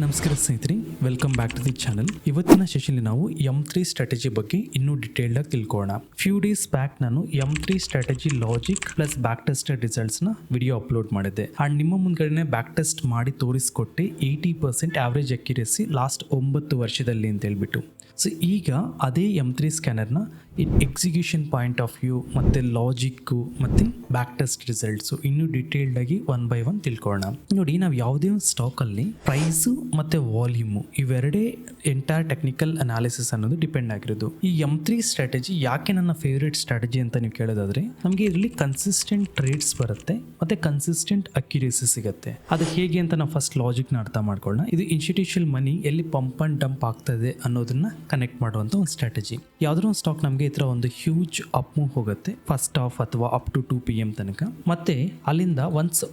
ನಮಸ್ಕಾರ ಸ್ನೇಹಿತರೆ, welcome back to the channel. ಇವತ್ತಿನ ಸೆಷನ್ಲಿ ನಾವು M3 ಸ್ಟ್ರಾಟಜಿ ಬಗ್ಗೆ ಇನ್ನೂ ಡಿಟೇಲ್ಡ್ ಆಗಿ ತಿಳ್ಕೊಳ್ಳೋಣ. ಫ್ಯೂ ಡೇಸ್ ಬ್ಯಾಕ್ ನಾನು M3 strategy logic plus back tested results ನ ವಿಡಿಯೋ ಅಪ್ಲೋಡ್ ಮಾಡಿದ್ದೆ ಅಂಡ್ ನಿಮ್ಮ ಮುಂದ್ಗಡೆ ಬ್ಯಾಕ್ ಟೆಸ್ಟ್ ಮಾಡಿ ತೋರಿಸ್ಕೊಟ್ಟೆ 80% ಆವರೇಜ್ ಅಕ್ಯುರೇಸಿ ಲಾಸ್ಟ್ 9 ವರ್ಷದಲ್ಲಿ ಅಂತ ಹೇಳ್ಬಿಟ್ಟು. ಸೊ ಈಗ ಅದೇ M3 ಸ್ಕ್ಯಾನರ್ನ ಎಕ್ಸಿಕ್ಯೂಷನ್ ಪಾಯಿಂಟ್ ಆಫ್ ವ್ಯೂ ಮತ್ತು ಲಾಜಿಕ್ಕು ಮತ್ತು ಬ್ಯಾಕ್ ಟೆಸ್ಟ್ ರಿಸಲ್ಟ್ಸು ಇನ್ನೂ ಡಿಟೇಲ್ಡ್ ಆಗಿ ಒನ್ ಬೈ ಒನ್ ತಿಳ್ಕೊಳ್ಳೋಣ. ನೋಡಿ, ನಾವು ಯಾವುದೇ ಒಂದು ಸ್ಟಾಕಲ್ಲಿ ಪ್ರೈಸು ಮತ್ತು ವಾಲ್ಯೂಮು ಇವೆರಡೇ ಎಂಟೈರ್ ಟೆಕ್ನಿಕಲ್ ಅನಾಲಿಸಿಸ್ ಅನ್ನೋದು ಡಿಪೆಂಡ್ ಆಗಿರೋದು. ಈ M3 ಸ್ಟ್ರಾಟಜಿ ಯಾಕೆ ನನ್ನ ಫೇವ್ರೇಟ್ ಸ್ಟ್ರಾಟಜಿ ಅಂತ ನೀವು ಕೇಳೋದಾದ್ರೆ, ನಮಗೆ ಇದರಲ್ಲಿ ಕನ್ಸಿಸ್ಟೆಂಟ್ ಟ್ರೇಡ್ಸ್ ಬರುತ್ತೆ ಮತ್ತು ಕನ್ಸಿಸ್ಟೆಂಟ್ ಅಕ್ಯುರೇಸಿ ಸಿಗುತ್ತೆ. ಅದು ಹೇಗೆ ಅಂತ ನಾವು ಫಸ್ಟ್ ಲಾಜಿಕ್ನ ಅರ್ಥ ಮಾಡ್ಕೊಳ್ಳೋಣ. ಇದು ಇನ್ಸ್ಟಿಟ್ಯೂಷನಲ್ ಮನಿ ಎಲ್ಲಿ ಪಂಪ್ ಅಂಡ್ ಡಂಪ್ ಆಗ್ತದೆ ಅನ್ನೋದನ್ನ ಕನೆಕ್ಟ್ ಮಾಡುವಂಥ ಒಂದು ಸ್ಟ್ರಾಟಜಿ. ಯಾವುದೋ ಒಂದು ಸ್ಟಾಕ್ ನಮಗೆ ಈ ಥರ ಒಂದು ಹ್ಯೂಜ್ ಅಪ್ ಮೂವ್ ಹೋಗುತ್ತೆ ಫಸ್ಟ್ ಹಾಫ್ ಅಥವಾ ಅಪ್ ಟು 2 PM ತನಕ, ಮತ್ತೆ ಅಲ್ಲಿಂದ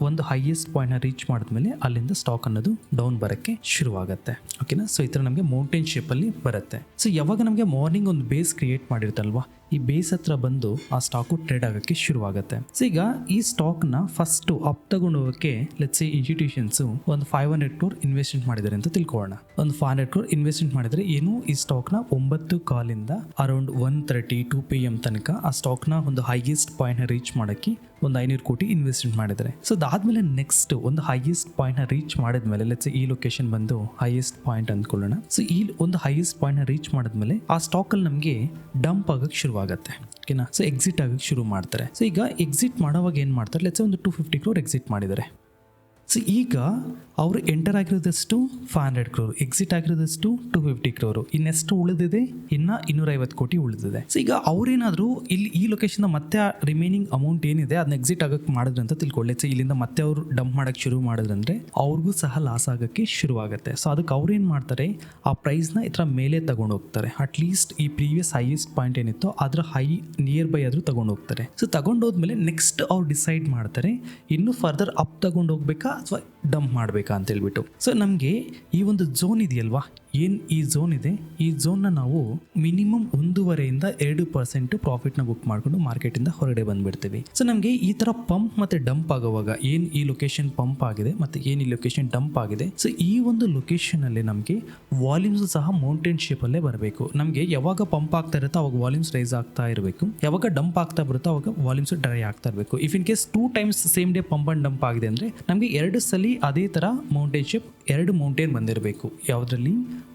ಒಂದು ಹೈಯೆಸ್ಟ್ ಪಾಯಿಂಟ್ನ ರೀಚ್ ಮಾಡಿದ್ಮೇಲೆ ಅಲ್ಲಿಂದ ಸ್ಟಾಕ್ ಅನ್ನೋದು ಡೌನ್ ಬರೋಕ್ಕೆ ಶುರುವಾಗುತ್ತೆ. ಓಕೆನಾ? ಸೊ ಈ ಥರ ನಮಗೆ ಮೌಂಟೇನ್ ಶೇಪಲ್ಲಿ ಬರುತ್ತೆ. ಸೊ ಯಾವಾಗ ನಮಗೆ ಮಾರ್ನಿಂಗ್ ಒಂದು ಬೇಸ್ ಕ್ರಿಯೇಟ್ ಮಾಡಿರುತ್ತಲ್ವಾ, ಈ ಬೇಸ್ ಹತ್ರ ಬಂದು ಆ ಸ್ಟಾಕು ಟ್ರೇಡ್ ಆಗೋಕ್ಕೆ ಶುರುವಾಗುತ್ತೆ. ಸೊ ಈಗ ಈ ಸ್ಟಾಕ್ನ ಫಸ್ಟು ಅಪ್ ತಗೊಂಡು ಹೋಗೋಕ್ಕೆ ಲೆಟ್ಸ್ ಇನ್ಸ್ಟಿಟ್ಯೂಷನ್ಸು ಒಂದು 500 crore ಇನ್ವೆಸ್ಟ್ಮೆಂಟ್ ಮಾಡಿದ್ದಾರೆ ಅಂತ ತಿಳ್ಕೊಳ್ಳೋಣ. ಒಂದು 500 crore ಇನ್ವೆಸ್ಟ್ಮೆಂಟ್ ಮಾಡಿದರೆ ಏನು ಈ ಸ್ಟಾಕ್ನ 9 ಕಾಲಿಂದ ಅರೌಂಡ್ 1:30-2 PM ತನಕ ಆ ಸ್ಟಾಕ್ನ ಒಂದು ಹೈಯೆಸ್ಟ್ ಪಾಯಿಂಟ್ನ ರೀಚ್ ಮಾಡೋಕ್ಕೆ ಒಂದು 500 ಕೋಟಿ ಇನ್ವೆಸ್ಟ್ಮೆಂಟ್ ಮಾಡಿದ್ದಾರೆ. ಸೊ ಅದಾದ್ಮೇಲೆ ನೆಕ್ಸ್ಟ್ ಒಂದು ಹೈಯೆಸ್ಟ್ ಪಾಯಿಂಟ್ನ ರೀಚ್ ಮಾಡಿದ್ಮೇಲೆ ಲೆಟ್ಸ್ ಈ ಲೊಕೇಶನ್ ಬಂದು ಹೈಯೆಸ್ಟ್ ಪಾಯಿಂಟ್ ಅಂದ್ಕೊಳ್ಳೋಣ. ಸೊ ಈ ಒಂದು ಹೈಯೆಸ್ಟ್ ಪಾಯಿಂಟ್ನ ರೀಚ್ ಮಾಡಿದ್ಮೇಲೆ ಆ ಸ್ಟಾಕಲ್ಲಿ ನಮಗೆ ಡಂಪ್ ಆಗೋಕ್ಕೆ ಶುರುವಾಗುತ್ತೆ. ಓಕೆನಾ? ಸೊ ಎಕ್ಸಿಟ್ ಆಗೋಕ್ಕೆ ಶುರು ಮಾಡ್ತಾರೆ. ಸೊ ಈಗ ಎಕ್ಸಿಟ್ ಮಾಡೋವಾಗ ಏನು ಮಾಡ್ತಾರೆ, ಲೆಟ್ಸ್ ಒಂದು 250 crore ಎಕ್ಸಿಟ್ ಮಾಡಿದ್ದಾರೆ. ಸೊ ಈಗ ಅವರು ಎಂಟರ್ ಆಗಿರೋದಷ್ಟು 500 crore, ಎಕ್ಸಿಟ್ ಆಗಿರೋದಷ್ಟು 250 crore, ಇನ್ನೆಷ್ಟು ಉಳಿದಿದೆ? ಇನ್ನು 250 ಕೋಟಿ ಉಳಿದಿದೆ. ಸೊ ಈಗ ಅವ್ರೇನಾದರೂ ಇಲ್ಲಿ ಈ ಲೊಕೇಶನ್ ಮತ್ತೆ ರಿಮೈನಿಂಗ್ ಅಮೌಂಟ್ ಏನಿದೆ ಅದನ್ನ ಎಕ್ಸಿಟ್ ಆಗೋಕ್ಕೆ ಮಾಡಿದ್ರೆ ಅಂತ ತಿಳ್ಕೊಳ್ಳಿ. ಸೊ ಇಲ್ಲಿಂದ ಮತ್ತೆ ಅವರು ಡಂಪ್ ಮಾಡೋಕ್ಕೆ ಶುರು ಮಾಡಿದ್ರಂದ್ರೆ ಅವ್ರಿಗೂ ಸಹ ಲಾಸ್ ಆಗೋಕ್ಕೆ ಶುರುವಾಗುತ್ತೆ. ಸೊ ಅದಕ್ಕೆ ಅವ್ರು ಏನು ಮಾಡ್ತಾರೆ, ಆ ಪ್ರೈಸ್ನ ಈ ಥರ ಮೇಲೆ ತಗೊಂಡು ಹೋಗ್ತಾರೆ. ಅಟ್ಲೀಸ್ಟ್ ಈ ಪ್ರೀವಿಯಸ್ ಹೈಯೆಸ್ಟ್ ಪಾಯಿಂಟ್ ಏನಿತ್ತು ಅದರ ನಿಯರ್ ಬೈ ಆದರೂ ತಗೊಂಡು ಹೋಗ್ತಾರೆ. ಸೊ ತಗೊಂಡೋದ್ಮೇಲೆ ನೆಕ್ಸ್ಟ್ ಅವ್ರು ಡಿಸೈಡ್ ಮಾಡ್ತಾರೆ ಇನ್ನೂ ಫರ್ದರ್ ಅಪ್ ತಗೊಂಡು ಹೋಗ್ಬೇಕಾ ಅಥವಾ ಡಂಪ್ ಮಾಡಬೇಕಾ ಅಂತ ಹೇಳ್ಬಿಟ್ಟು. ಸೊ ನಮಗೆ ಈ ಒಂದು ಝೋನ್ ಇದೆಯಲ್ವಾ, ಏನು ಈ ಝೋನ್ ಇದೆ, ಈ ಝೋನ್ನ ನಾವು ಮಿನಿಮಮ್ 1.5% 2% ಪ್ರಾಫಿಟ್ನ ಬುಕ್ ಮಾಡಿಕೊಂಡು ಮಾರ್ಕೆಟಿಂದ ಹೊರಗಡೆ ಬಂದುಬಿಡ್ತೀವಿ. ಸೊ ನಮಗೆ ಈ ಥರ ಪಂಪ್ ಮತ್ತು ಡಂಪ್ ಆಗುವಾಗ ಏನು ಈ ಲೊಕೇಶನ್ ಪಂಪ್ ಆಗಿದೆ ಮತ್ತು ಏನು ಈ ಲೊಕೇಶನ್ ಡಂಪ್ ಆಗಿದೆ, ಸೊ ಈ ಒಂದು ಲೊಕೇಶನಲ್ಲಿ ನಮಗೆ ವಾಲ್ಯೂಮ್ಸ್ ಸಹ ಮೌಂಟೇನ್ ಶೇಪಲ್ಲೇ ಬರಬೇಕು. ನಮಗೆ ಯಾವಾಗ ಪಂಪ್ ಆಗ್ತಾ ಇರುತ್ತೋ ಅವಾಗ ವಾಲ್ಯೂಮ್ಸ್ ರೈಸ್ ಆಗ್ತಾ ಇರಬೇಕು, ಯಾವಾಗ ಡಂಪ್ ಆಗ್ತಾ ಬರುತ್ತೋ ಅವಾಗ ವಾಲ್ಯೂಮ್ಸ್ ಡ್ರೈ ಆಗ್ತಾ ಇರಬೇಕು. If in case 2 times same day pump and dump ಆಗಿದೆ ಅಂದರೆ ನಮಗೆ 2 ಸಲ ಅದೇ ಥರ ಮೌಂಟೇನ್ ಶೇಪ್ 2 ಮೌಂಟೇನ್ ಬಂದಿರಬೇಕು. ಯಾವುದರಲ್ಲಿ?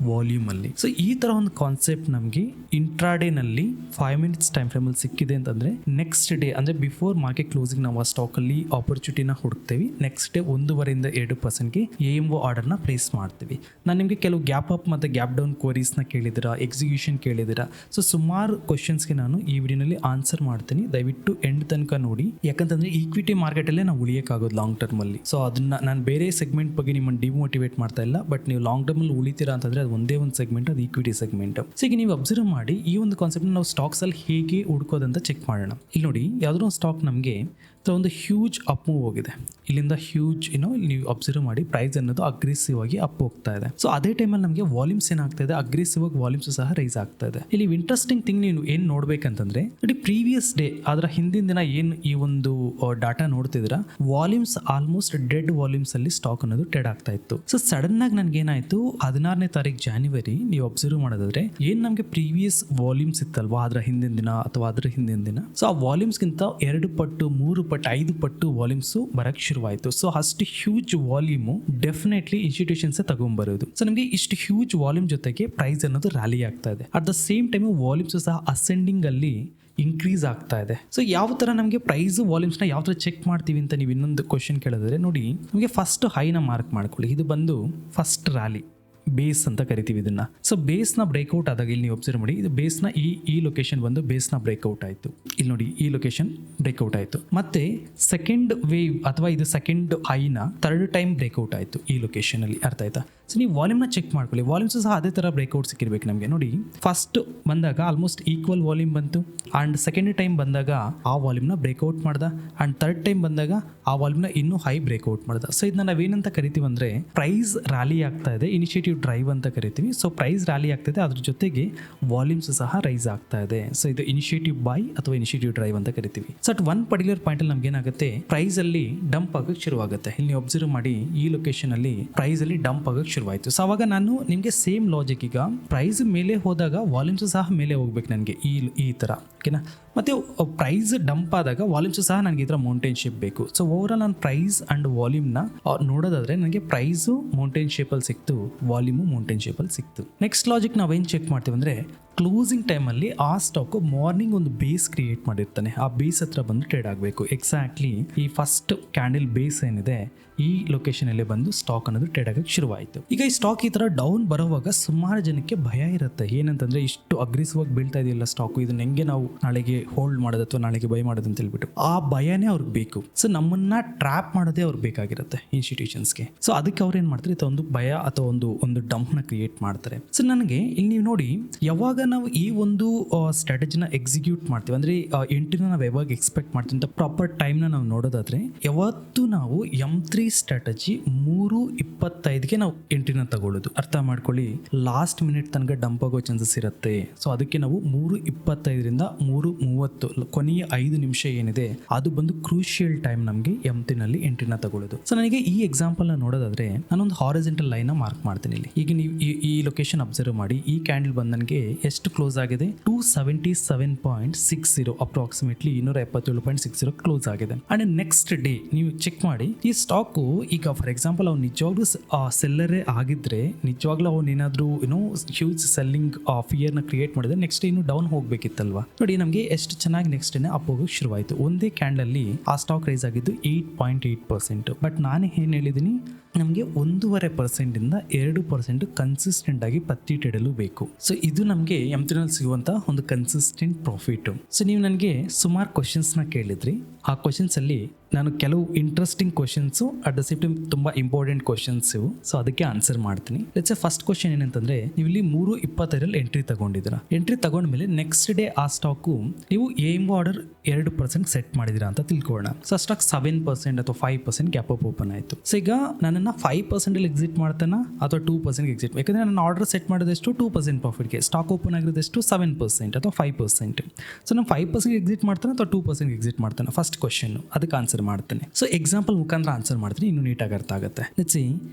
ವಾಲ್ಯೂಮಲ್ಲಿ. ಸೊ ಈ ಥರ ಒಂದು ಕಾನ್ಸೆಪ್ಟ್ ನಮಗೆ ಇಂಟ್ರಾಡೇನಲ್ಲಿ 5 minutes ಟೈಮ್ ಫ್ರೇಮಲ್ಲಿ ಸಿಕ್ಕಿದೆ ಅಂತಂದರೆ ನೆಕ್ಸ್ಟ್ ಡೇ ಅಂದರೆ ಬಿಫೋರ್ ಮಾರ್ಕೆಟ್ ಕ್ಲೋಸಿಂಗ್ ನಾವು ಆ ಸ್ಟಾಕಲ್ಲಿ ಆಪರ್ಚುನಿಟಿನ ಹುಡುಕ್ತೇವೆ. ನೆಕ್ಸ್ಟ್ ಡೇ 1.5% 2%ಗೆ AMO ಆರ್ಡರ್ನ ಪ್ಲೇಸ್ ಮಾಡ್ತೀವಿ. ನಾನು ನಿಮಗೆ ಕೆಲವು ಗ್ಯಾಪ್ ಅಪ್ ಮತ್ತು ಗ್ಯಾಪ್ ಡೌನ್ ಕ್ವರೀಸ್ನ ಕೇಳಿದ್ದೀರಾ, ಎಕ್ಸಿಕ್ಯೂಷನ್ ಕೇಳಿದ್ದೀರಾ. ಸೊ ಸುಮಾರು ಕ್ವಶನ್ಸ್ಗೆ ನಾನು ಈ ವಿಡಿಯೋನಲ್ಲಿ ಆನ್ಸರ್ ಮಾಡ್ತೀನಿ. ದಯವಿಟ್ಟು ಎಂಡ್ ತನಕ ನೋಡಿ, ಯಾಕಂತಂದರೆ ಈಕ್ವಿಟಿ ಮಾರ್ಕೆಟಲ್ಲೇ ನಾವು ಉಳಿಯೋಕ್ಕಾಗೋದು ಲಾಂಗ್ ಟರ್ಮಲ್ಲಿ. ಸೊ ಅದನ್ನು ನಾನು ಬೇರೆ ಸೆಗ್ಮೆಂಟ್ ಬಗ್ಗೆ ನಿಮ್ಮನ್ನು ಡಿಮೋಟಿವೇಟ್ ಮಾಡ್ತಾ ಇಲ್ಲ, ಬಟ್ ನೀವು ಲಾಂಗ್ ಟರ್ಮಲ್ಲಿ ಉಳಿತೀರಾ ಅಂತಂದರೆ ಅದು ಒಂದೇ ಒಂದು ಸೆಗ್ಮೆಂಟ್, ಅದು ಈಕ್ವಿಟಿ ಸೆಗ್ಮೆಂಟ್. ಸೊ ಈಗ ನೀವು ಅಬ್ಸರ್ವ್ ಮಾಡಿ ಈ ಒಂದು ಕಾನ್ಸೆಪ್ಟ್ ನಾವು ಸ್ಟಾಕ್ಸಲ್ಲಿ ಹೇಗೆ ಹುಡ್ಕೋದಂತ ಚೆಕ್ ಮಾಡೋಣ. ಇಲ್ಲಿ ನೋಡಿ, ಯಾವುದೋ ಒಂದು ಸ್ಟಾಕ್ ನಮಗೆ ಒಂದು ಹ್ಯೂಜ್ ಅಪ್ ಮೂವ್ ಹೋಗಿದೆ. ಇಲ್ಲಿಂದ ಹ್ಯೂಜ್ ನೀವು ಅಬ್ಸರ್ವ್ ಮಾಡಿ ಪ್ರೈಸ್ ಅನ್ನೋದು ಅಗ್ರೆಸಿವ್ ಆಗಿ ಅಪ್ ಹೋಗ್ತಾ ಇದೆ. ಸೊ ಅದೇ ಟೈಮಲ್ಲಿ ನಮಗೆ ವಾಲ್ಯೂಮ್ಸ್ ಏನಾಗ್ತಾ ಇದೆ, ಅಗ್ರೆಸಿವ್ ಆಗಿ ವಾಲ್ಯೂಮ್ಸ್ ಸಹ ರೈಸ್ ಆಗ್ತಾ ಇದೆ. ಇಲ್ಲಿ ಇಂಟ್ರೆಸ್ಟಿಂಗ್ ಥಿಂಗ್ ನೀವು ಏನು ನೋಡ್ಬೇಕಂತಂದ್ರೆ, ನೋಡಿ ಪ್ರೀವಿಯಸ್ ಡೇ ಅದರ ಹಿಂದಿನ ದಿನ ಏನು ಈ ಒಂದು ಡಾಟಾ ನೋಡ್ತಿದ್ದೀರಾ, ವಾಲ್ಯೂಮ್ಸ್ ಆಲ್ಮೋಸ್ಟ್ ಡೆಡ್ ವಾಲ್ಯೂಮ್ಸ್ ಅಲ್ಲಿ ಸ್ಟಾಕ್ ಅನ್ನೋದು ಟ್ರೇಡ್ ಆಗ್ತಾ ಇತ್ತು. ಸೊ ಸಡನ್ ಆಗಿ ನನ್ಗೆ ಏನಾಯ್ತು, 16ನೇ ತಾರೀಕು ಜಾನ್ವರಿ ನೀವು ಅಬ್ಸರ್ವ್ ಮಾಡೋದಾದ್ರೆ ಏನು ನಮಗೆ ಪ್ರೀವಿಯಸ್ ವಾಲ್ಯೂಮ್ಸ್ ಇತ್ತಲ್ವಾ ಅದರ ಹಿಂದಿನ ದಿನ ಅಥವಾ ಅದರ ಹಿಂದಿನ ದಿನ, ಸೊ ಆ ವಾಲ್ಯೂಮ್ಸ್ಗಿಂತ 2 ಪಟ್ಟು 3 ಪಟ್ಟು 5 ಪಟ್ಟು ವಾಲ್ಯೂಮ್ಸು ಬರಕ್ಕೆ ಶುರುವಾಯಿತು. ಸೊ ಅಷ್ಟು ಹ್ಯೂಜ್ ವಾಲ್ಯೂಮು ಡೆಫಿನೆಟ್ಲಿ ಇನ್ಸ್ಟಿಟ್ಯೂಷನ್ಸ್ ತಗೊಂಡ್ಬರೋದು. ಸೊ ನಮಗೆ ಇಷ್ಟು ಹ್ಯೂಜ್ ವಾಲ್ಯೂಮ್ ಜೊತೆಗೆ ಪ್ರೈಸ್ ಅನ್ನೋದು ರ್ಯಾಲಿ ಆಗ್ತಾ ಇದೆ. At the same time volumes ಸಹ ಅಸೆಂಡಿಂಗ್ ಅಲ್ಲಿ ಇನ್ಕ್ರೀಸ್ ಆಗ್ತಾ ಇದೆ. ಸೊ ಯಾವ ಥರ ನಮಗೆ ಪ್ರೈಸ್ ವಾಲ್ಯೂಮ್ಸ್ನ ಯಾವ ಥರ ಚೆಕ್ ಮಾಡ್ತೀವಿ ಅಂತ ನೀವು ಇನ್ನೊಂದು ಕ್ವಶನ್ ಕೇಳಿದ್ರೆ, ನೋಡಿ ನಮಗೆ ಫಸ್ಟ್ ಹೈನ ಮಾರ್ಕ್ ಮಾಡ್ಕೊಳ್ಳಿ. ಇದು ಬಂದು ಫಸ್ಟ್ ರ್ಯಾಲಿ ಬೇಸ್ ಅಂತ ಕರಿತೀವಿ ಇದನ್ನ. ಸೊ ಬೇಸ್ನ ಬ್ರೇಕ್ಔಟ್ ಆದಾಗ ಇಲ್ಲಿ ನೀವು ಅಬ್ಸರ್ವ್ ಮಾಡಿ, ಇದು ಬೇಸ್ನ ಈ ಲೊಕೇಶನ್ ಬಂದು ಬೇಸ್ನ ಬ್ರೇಕ್ಔಟ್ ಆಯಿತು. ಇಲ್ಲಿ ನೋಡಿ ಈ ಲೊಕೇಶನ್ ಬ್ರೇಕ್ಔಟ್ ಆಯಿತು. ಮತ್ತೆ ಸೆಕೆಂಡ್ ವೇವ್ ಅಥವಾ ಇದು ಸೆಕೆಂಡ್ ಹೈನ 3rd ಟೈಮ್ ಬ್ರೇಕ್ಔಟ್ ಆಯಿತು ಈ ಲೊಕೇಶನಲ್ಲಿ. ಅರ್ಥ ಆಯ್ತಾ? ಸೊ ನೀವು ವಾಲ್ಯೂಮ್ನ ಚೆಕ್ ಮಾಡ್ಕೊಳ್ಳಿ. ವಾಲ್ಯೂಮ್ಸ್ ಸಹ ಅದೇ ಥರ ಬ್ರೇಕ್ಔಟ್ ಸಿಕ್ಕಿರ್ಬೇಕು ನಮಗೆ. ನೋಡಿ ಫಸ್ಟ್ ಬಂದಾಗ ಆಲ್ಮೋಸ್ಟ್ ಈಕ್ವಲ್ ವಾಲ್ಯೂಮ್ ಬಂತು, ಆ್ಯಂಡ್ ಸೆಕೆಂಡ್ ಟೈಮ್ ಬಂದಾಗ ಆ ವಾಲ್ಯೂಮ್ನ ಬ್ರೇಕ್ಔಟ್ ಮಾಡ್ದ, ಆ್ಯಂಡ್ 3rd ಟೈಮ್ ಬಂದಾಗ ಆ ವಾಲ್ಯೂಮ್ನ ಇನ್ನೂ ಹೈ ಬ್ರೇಕ್ಔಟ್ ಮಾಡ್ದ. ಸೊ ಇದನ್ನ ನಾವೇನಂತ ಕರಿತೀವಿ ಅಂದರೆ ಪ್ರೈಸ್ ರ್ಯಾಲಿ ಆಗ್ತಾ ಇದೆ, ಇನಿಷಿಯೇಟಿವ್ ಡ್ರೈವ್ ಅಂತ ಕರಿತೀವಿ. ಸೊ ಪ್ರೈಸ್ ರ್ಯಾಲಿ ಆಗ್ತಿದೆ, ಅದ್ರ ಜೊತೆಗೆ ವಾಲ್ಯೂಮ್ಸ್ ಸಹ ರೈಸ್ ಆಗ್ತಾ ಇದೆ. ಸೊ ಇದು ಇನಿಷಿಯೇಟಿವ್ ಬೈ ಅಥವಾ ಇನಿಷಿಯೇಟಿವ್ ಡ್ರೈವ್ ಅಂತ ಕರಿತೀವಿ. So at one particular point ಅಲ್ಲಿ ನಮ್ಗೆ ಏನಾಗುತ್ತೆ, ಪ್ರೈಸ್ ಅಲ್ಲಿ ಡಂಪ್ ಆಗಕ್ಕೆ ಶುರುವಾಗುತ್ತೆ. ಇಲ್ಲಿ ನೀವು ಅಬ್ಸರ್ವ್ ಮಾಡಿ, ಈ ಲೊಕೇಶನ್ ಅಲ್ಲಿ ಪ್ರೈಸ್ ಅಲ್ಲಿ ಡಂಪ್ ಆಗಕ್ಕೆ ಶುರುವಾಯಿತು. ಸೊ ಅವಾಗ ನಾನು ನಿಮಗೆ ಸೇಮ್ ಲಾಜಿಕ್, ಈಗ ಪ್ರೈಸ್ ಮೇಲೆ ಹೋದಾಗ ವಾಲ್ಯೂಮ್ಸ್ ಸಹ ಮೇಲೆ ಹೋಗ್ಬೇಕು ನನಗೆ, ಈ ತರ ಓಕೆನಾ. ಮತ್ತೆ ಪ್ರೈಸ್ ಡಂಪ್ ಆದಾಗ ವಾಲ್ಯೂಮ್ಸ್ ಸಹ ನನಗೆ ಇದರ ಮೌಂಟೇನ್ ಶೇಪ್ ಬೇಕು. ಸೊ ಓವರ್ ಆಲ್ ನಾನು ಪ್ರೈಸ್ ಅಂಡ್ ವಾಲ್ಯೂಮ್ನ ನೋಡೋದಾದ್ರೆ ನನಗೆ ಪ್ರೈಸು ಮೌಂಟೇನ್ ಶೇಪಲ್ಲಿ ಸಿಕ್ತು, ವಾಲ್ಯೂಮು ಮೌಂಟೇನ್ ಶೇಪಲ್ಲಿ ಸಿಕ್ತು. ನೆಕ್ಸ್ಟ್ ಲಾಜಿಕ್ ನಾವೇನು ಚೆಕ್ ಮಾಡ್ತೀವಿ ಅಂದರೆ, ಕ್ಲೋಸಿಂಗ್ ಟೈಮಲ್ಲಿ ಆ ಸ್ಟಾಕು ಮಾರ್ನಿಂಗ್ ಒಂದು ಬೇಸ್ ಕ್ರಿಯೇಟ್ ಮಾಡಿರ್ತಾನೆ, ಆ ಬೇಸ್ ಹತ್ರ ಬಂದು ಟ್ರೇಡ್ ಆಗಬೇಕು. ಎಕ್ಸಾಕ್ಟ್ಲಿ ಈ ಫಸ್ಟ್ ಕ್ಯಾಂಡಲ್ ಬೇಸ್ ಏನಿದೆ ಈ ಲೊಕೇಶನಲ್ಲಿ ಬಂದು ಸ್ಟಾಕ್ ಅನ್ನೋದು ಟ್ರೇಡ್ ಆಗಕ್ಕೆ ಶುರುವಾಯಿತು. ಈಗ ಈ ಸ್ಟಾಕ್ ಈ ಥರ ಡೌನ್ ಬರೋವಾಗ ಸುಮಾರು ಜನಕ್ಕೆ ಭಯ ಇರುತ್ತೆ, ಏನಂತಂದ್ರೆ ಇಷ್ಟು ಅಗ್ರೆಸಿವ್ ಆಗಿ ಬೀಳ್ತಾ ಇದೆಯಲ್ಲ ಸ್ಟಾಕು, ಇದನ್ನ ಹೆಂಗೆ ನಾವು ನಾಳೆಗೆ ಹೋಲ್ಡ್ ಮಾಡೋದು ಅಥವಾ ನಾಳೆಗೆ ಬೈ ಮಾಡೋದು ಅಂತ ಹೇಳ್ಬಿಟ್ಟು ಆ ಭಯನೇ ಅವ್ರಿಗೆ ಬೇಕು. ಸೊ ನಮ್ಮನ್ನ ಟ್ರ್ಯಾಪ್ ಮಾಡೋದೇ ಅವ್ರಿಗೆ ಬೇಕಾಗಿರುತ್ತೆ ಇನ್ಸ್ಟಿಟ್ಯೂಷನ್ಸ್ಗೆ. ಸೊ ಅದಕ್ಕೆ ಅವ್ರು ಏನು ಮಾಡ್ತಾರೆ, ಒಂದು ಭಯ ಅಥವಾ ಒಂದು ಡಂಪ್ನ ಕ್ರಿಯೇಟ್ ಮಾಡ್ತಾರೆ. ಸೊ ನನಗೆ ಇಲ್ಲಿ ನೀವು ನೋಡಿ, ಯಾವಾಗ ನಾವು ಈ ಒಂದು ಸ್ಟ್ರಾಟಜಿನ ಎಕ್ಸಿಕ್ಯೂಟ್ ಮಾಡ್ತೀವಿ ಅಂದರೆ ಎಂಟ್ರಿನ ನಾವು ಯಾವಾಗ ಎಕ್ಸ್ಪೆಕ್ಟ್ ಮಾಡ್ತೀವಿ ಅಂತ ಪ್ರಾಪರ್ ಟೈಮ್ನ ನಾವು ನೋಡೋದಾದ್ರೆ, ಯಾವತ್ತು ನಾವು M3 ಸ್ಟ್ರಾಟಜಿ 3:25ಗೆ ನಾವು ಎಂಟ್ರಿನ ತಗೊಳ್ಳೋದು. ಅರ್ಥ ಮಾಡ್ಕೊಳ್ಳಿ, ಲಾಸ್ಟ್ ಮಿನಿಟ್ ತನಕ ಡಂಪ್ ಆಗೋ ಚಾನ್ಸಸ್ ಇರುತ್ತೆ. ಸೊ ಅದಕ್ಕೆ ನಾವು 3:25ರಿಂದ 3:30 ಕೊನೆಯ 5 ನಿಮಿಷ ಏನಿದೆ ಅದು ಬಂದು ಕ್ರೂಷಿಯಲ್ ಟೈಮ್ ನಮಗೆ M3 ನಲ್ಲಿ ಎಂಟ್ರಿನ ತಗೊಳ್ಳೋದು. ಸೊ ನನಗೆ ಈ ಎಕ್ಸಾಂಪಲ್ ನ ನೋಡೋದಾದ್ರೆ, ನಾನೊಂದು ಹಾರಿಜಾಂಟಲ್ ಲೈನ್ ಮಾರ್ಕ್ ಮಾಡ್ತೀನಿ ಇಲ್ಲಿ. ಈಗ ನೀವು ಈ ಲೊಕೇಶನ್ ಅಬ್ಸರ್ವ್ ಮಾಡಿ, ಈ ಕ್ಯಾಂಡಲ್ ಬಂದು ನನಗೆ ಎಷ್ಟು ಕ್ಲೋಸ್ ಆಗಿದೆ, 277.60 ಅಪ್ರಾಕ್ಸಿಮೇಟ್ಲಿ 277.60 ಕ್ಲೋಸ್ ಆಗಿದೆ. ಅಂಡ್ ನೆಕ್ಸ್ಟ್ ಡೇ ನೀವು ಚೆಕ್ ಮಾಡಿ, ಈ ಸ್ಟಾಕ್ ಈಗ ಫಾರ್ ಎಕ್ಸಾಂಪಲ್ ಅವ್ನು ನಿಜವಾಗ್ಲೂ ಸೆಲ್ಲರೇ ಆಗಿದ್ರೆ, ನಿಜವಾಗ್ಲೂ ಅವ್ನು ಏನಾದ್ರು ಹ್ಯೂಜ್ ಸೆಲ್ಲಿಂಗ್ ಫಿಯರ್ ನ ಕ್ರಿಯೇಟ್ ಮಾಡಿದ್ರೆ ನೆಕ್ಸ್ಟ್ ಡೇ ಇನ್ನು ಡೌನ್ ಹೋಗ್ಬೇಕಿತ್ತಲ್ವಾ. ನೋಡಿ ನಮಗೆ ಎಷ್ಟು ಚೆನ್ನಾಗಿ ನೆಕ್ಸ್ಟ್ ಡೇ ಅಪ್ ಹೋಗೋಕೆ ಶುರುವಾಯಿತು. ಒಂದೇ ಕ್ಯಾಂಡಲ್ ಅಲ್ಲಿ ಆ ಸ್ಟಾಕ್ ರೈಸ್ ಆಗಿದ್ದು 8.8%. ಬಟ್ ನಾನು ಏನ್ ಹೇಳಿದೀನಿ, ನಮಗೆ 1.5% ಇಂದ 2% ಕನ್ಸಿಸ್ಟೆಂಟ್ ಆಗಿ ಪ್ರತಿ ಟ್ರೇಡಲ್ಲೂ ಬೇಕು. ಸೊ ಇದು ನಮಗೆ M3 ನಲ್ಲಿ ಸಿಗುವಂತ ಒಂದು ಕನ್ಸಿಸ್ಟೆಂಟ್ ಪ್ರಾಫಿಟ್. ಸೊ ನೀವು ನನಗೆ ಸುಮಾರು ಕ್ವಶನ್ಸ್ ನ ಕೇಳಿದ್ರಿ, ಆ ಕ್ವಶನ್ಸ್ ಅಲ್ಲಿ ನಾನು ಕೆಲವು interesting questions at the same time ತುಂಬ ಇಂಪಾರ್ಟೆಂಟ್ ಕ್ವಶನ್ಸ್ ಇವು. ಸೊ ಅದಕ್ಕೆ ಆನ್ಸರ್ ಮಾಡ್ತೀನಿ. ಲೆಟ್ಸ್ ಸೇ ಫಸ್ಟ್ ಕ್ವಶನ್ ಏನಂತಂದ್ರೆ, ನೀವು ಇಲ್ಲಿ 3:25ರಲ್ಲಿ ಎಂಟ್ರಿ ತಗೊಂಡಿದ್ದೀರಾ. ಎಂಟ್ರಿ ತಗೊಂಡ್ಮೇಲೆ ನೆಕ್ಸ್ಟ್ ಡೇ ಆ ಸ್ಟಾಕು ನೀವು ಏಮ್ ಆರ್ಡರ್ 2% ಸೆಟ್ ಮಾಡಿದಿರಾ ಅಂತ ತಿಳ್ಕೊಳ್ಳೋಣ. ಸೊ ಸ್ಟಾಕ್ 7% ಅಥವಾ 5% ಗ್ಯಾಪ್ ಅಪ್ ಓಪನ್ ಆಯಿತು. ಸೊ ಈಗ ನನ್ನನ್ನು 5% ಎಕ್ಸಿಟ್ ಮಾಡ್ತಾನ ಅಥವಾ 2% ಎಕ್ಸಿಟ್, ಯಾಕಂದ್ರೆ ನನ್ನ ಆರ್ಡರ್ ಸೆಟ್ ಮಾಡೋದೆಷ್ಟು 2% ಪ್ರಾಫಿಟ್ಗೆ, ಸ್ಟಾಕ್ ಓಪನ್ ಆಗಿರೋದೆಷ್ಟು 7% ಅಥವಾ 5%. ಸೊ ನಾನು 5% ಎಕ್ಸಿಟ್ ಮಾಡ್ತಾನೆ ಅಥವಾ 2% ಎಕ್ಸಿಟ್ ಮಾಡ್ತಾನೆ, ಫಸ್ಟ್ ಕ್ವಶನ್. ಅದಕ್ಕೆ ಆನ್ಸರ್ ಮಾಡ್ತೇನೆ. ಸೊ ಎಕ್ಸಾಂಪಲ್ ಮುಖಾಂತರ ಆನ್ಸರ್ ಮಾಡ್ತೀನಿ, ಇನ್ನು ನೀಟಾಗಿ ಅರ್ಥ ಆಗುತ್ತೆ. ಲೆಟ್ಸ್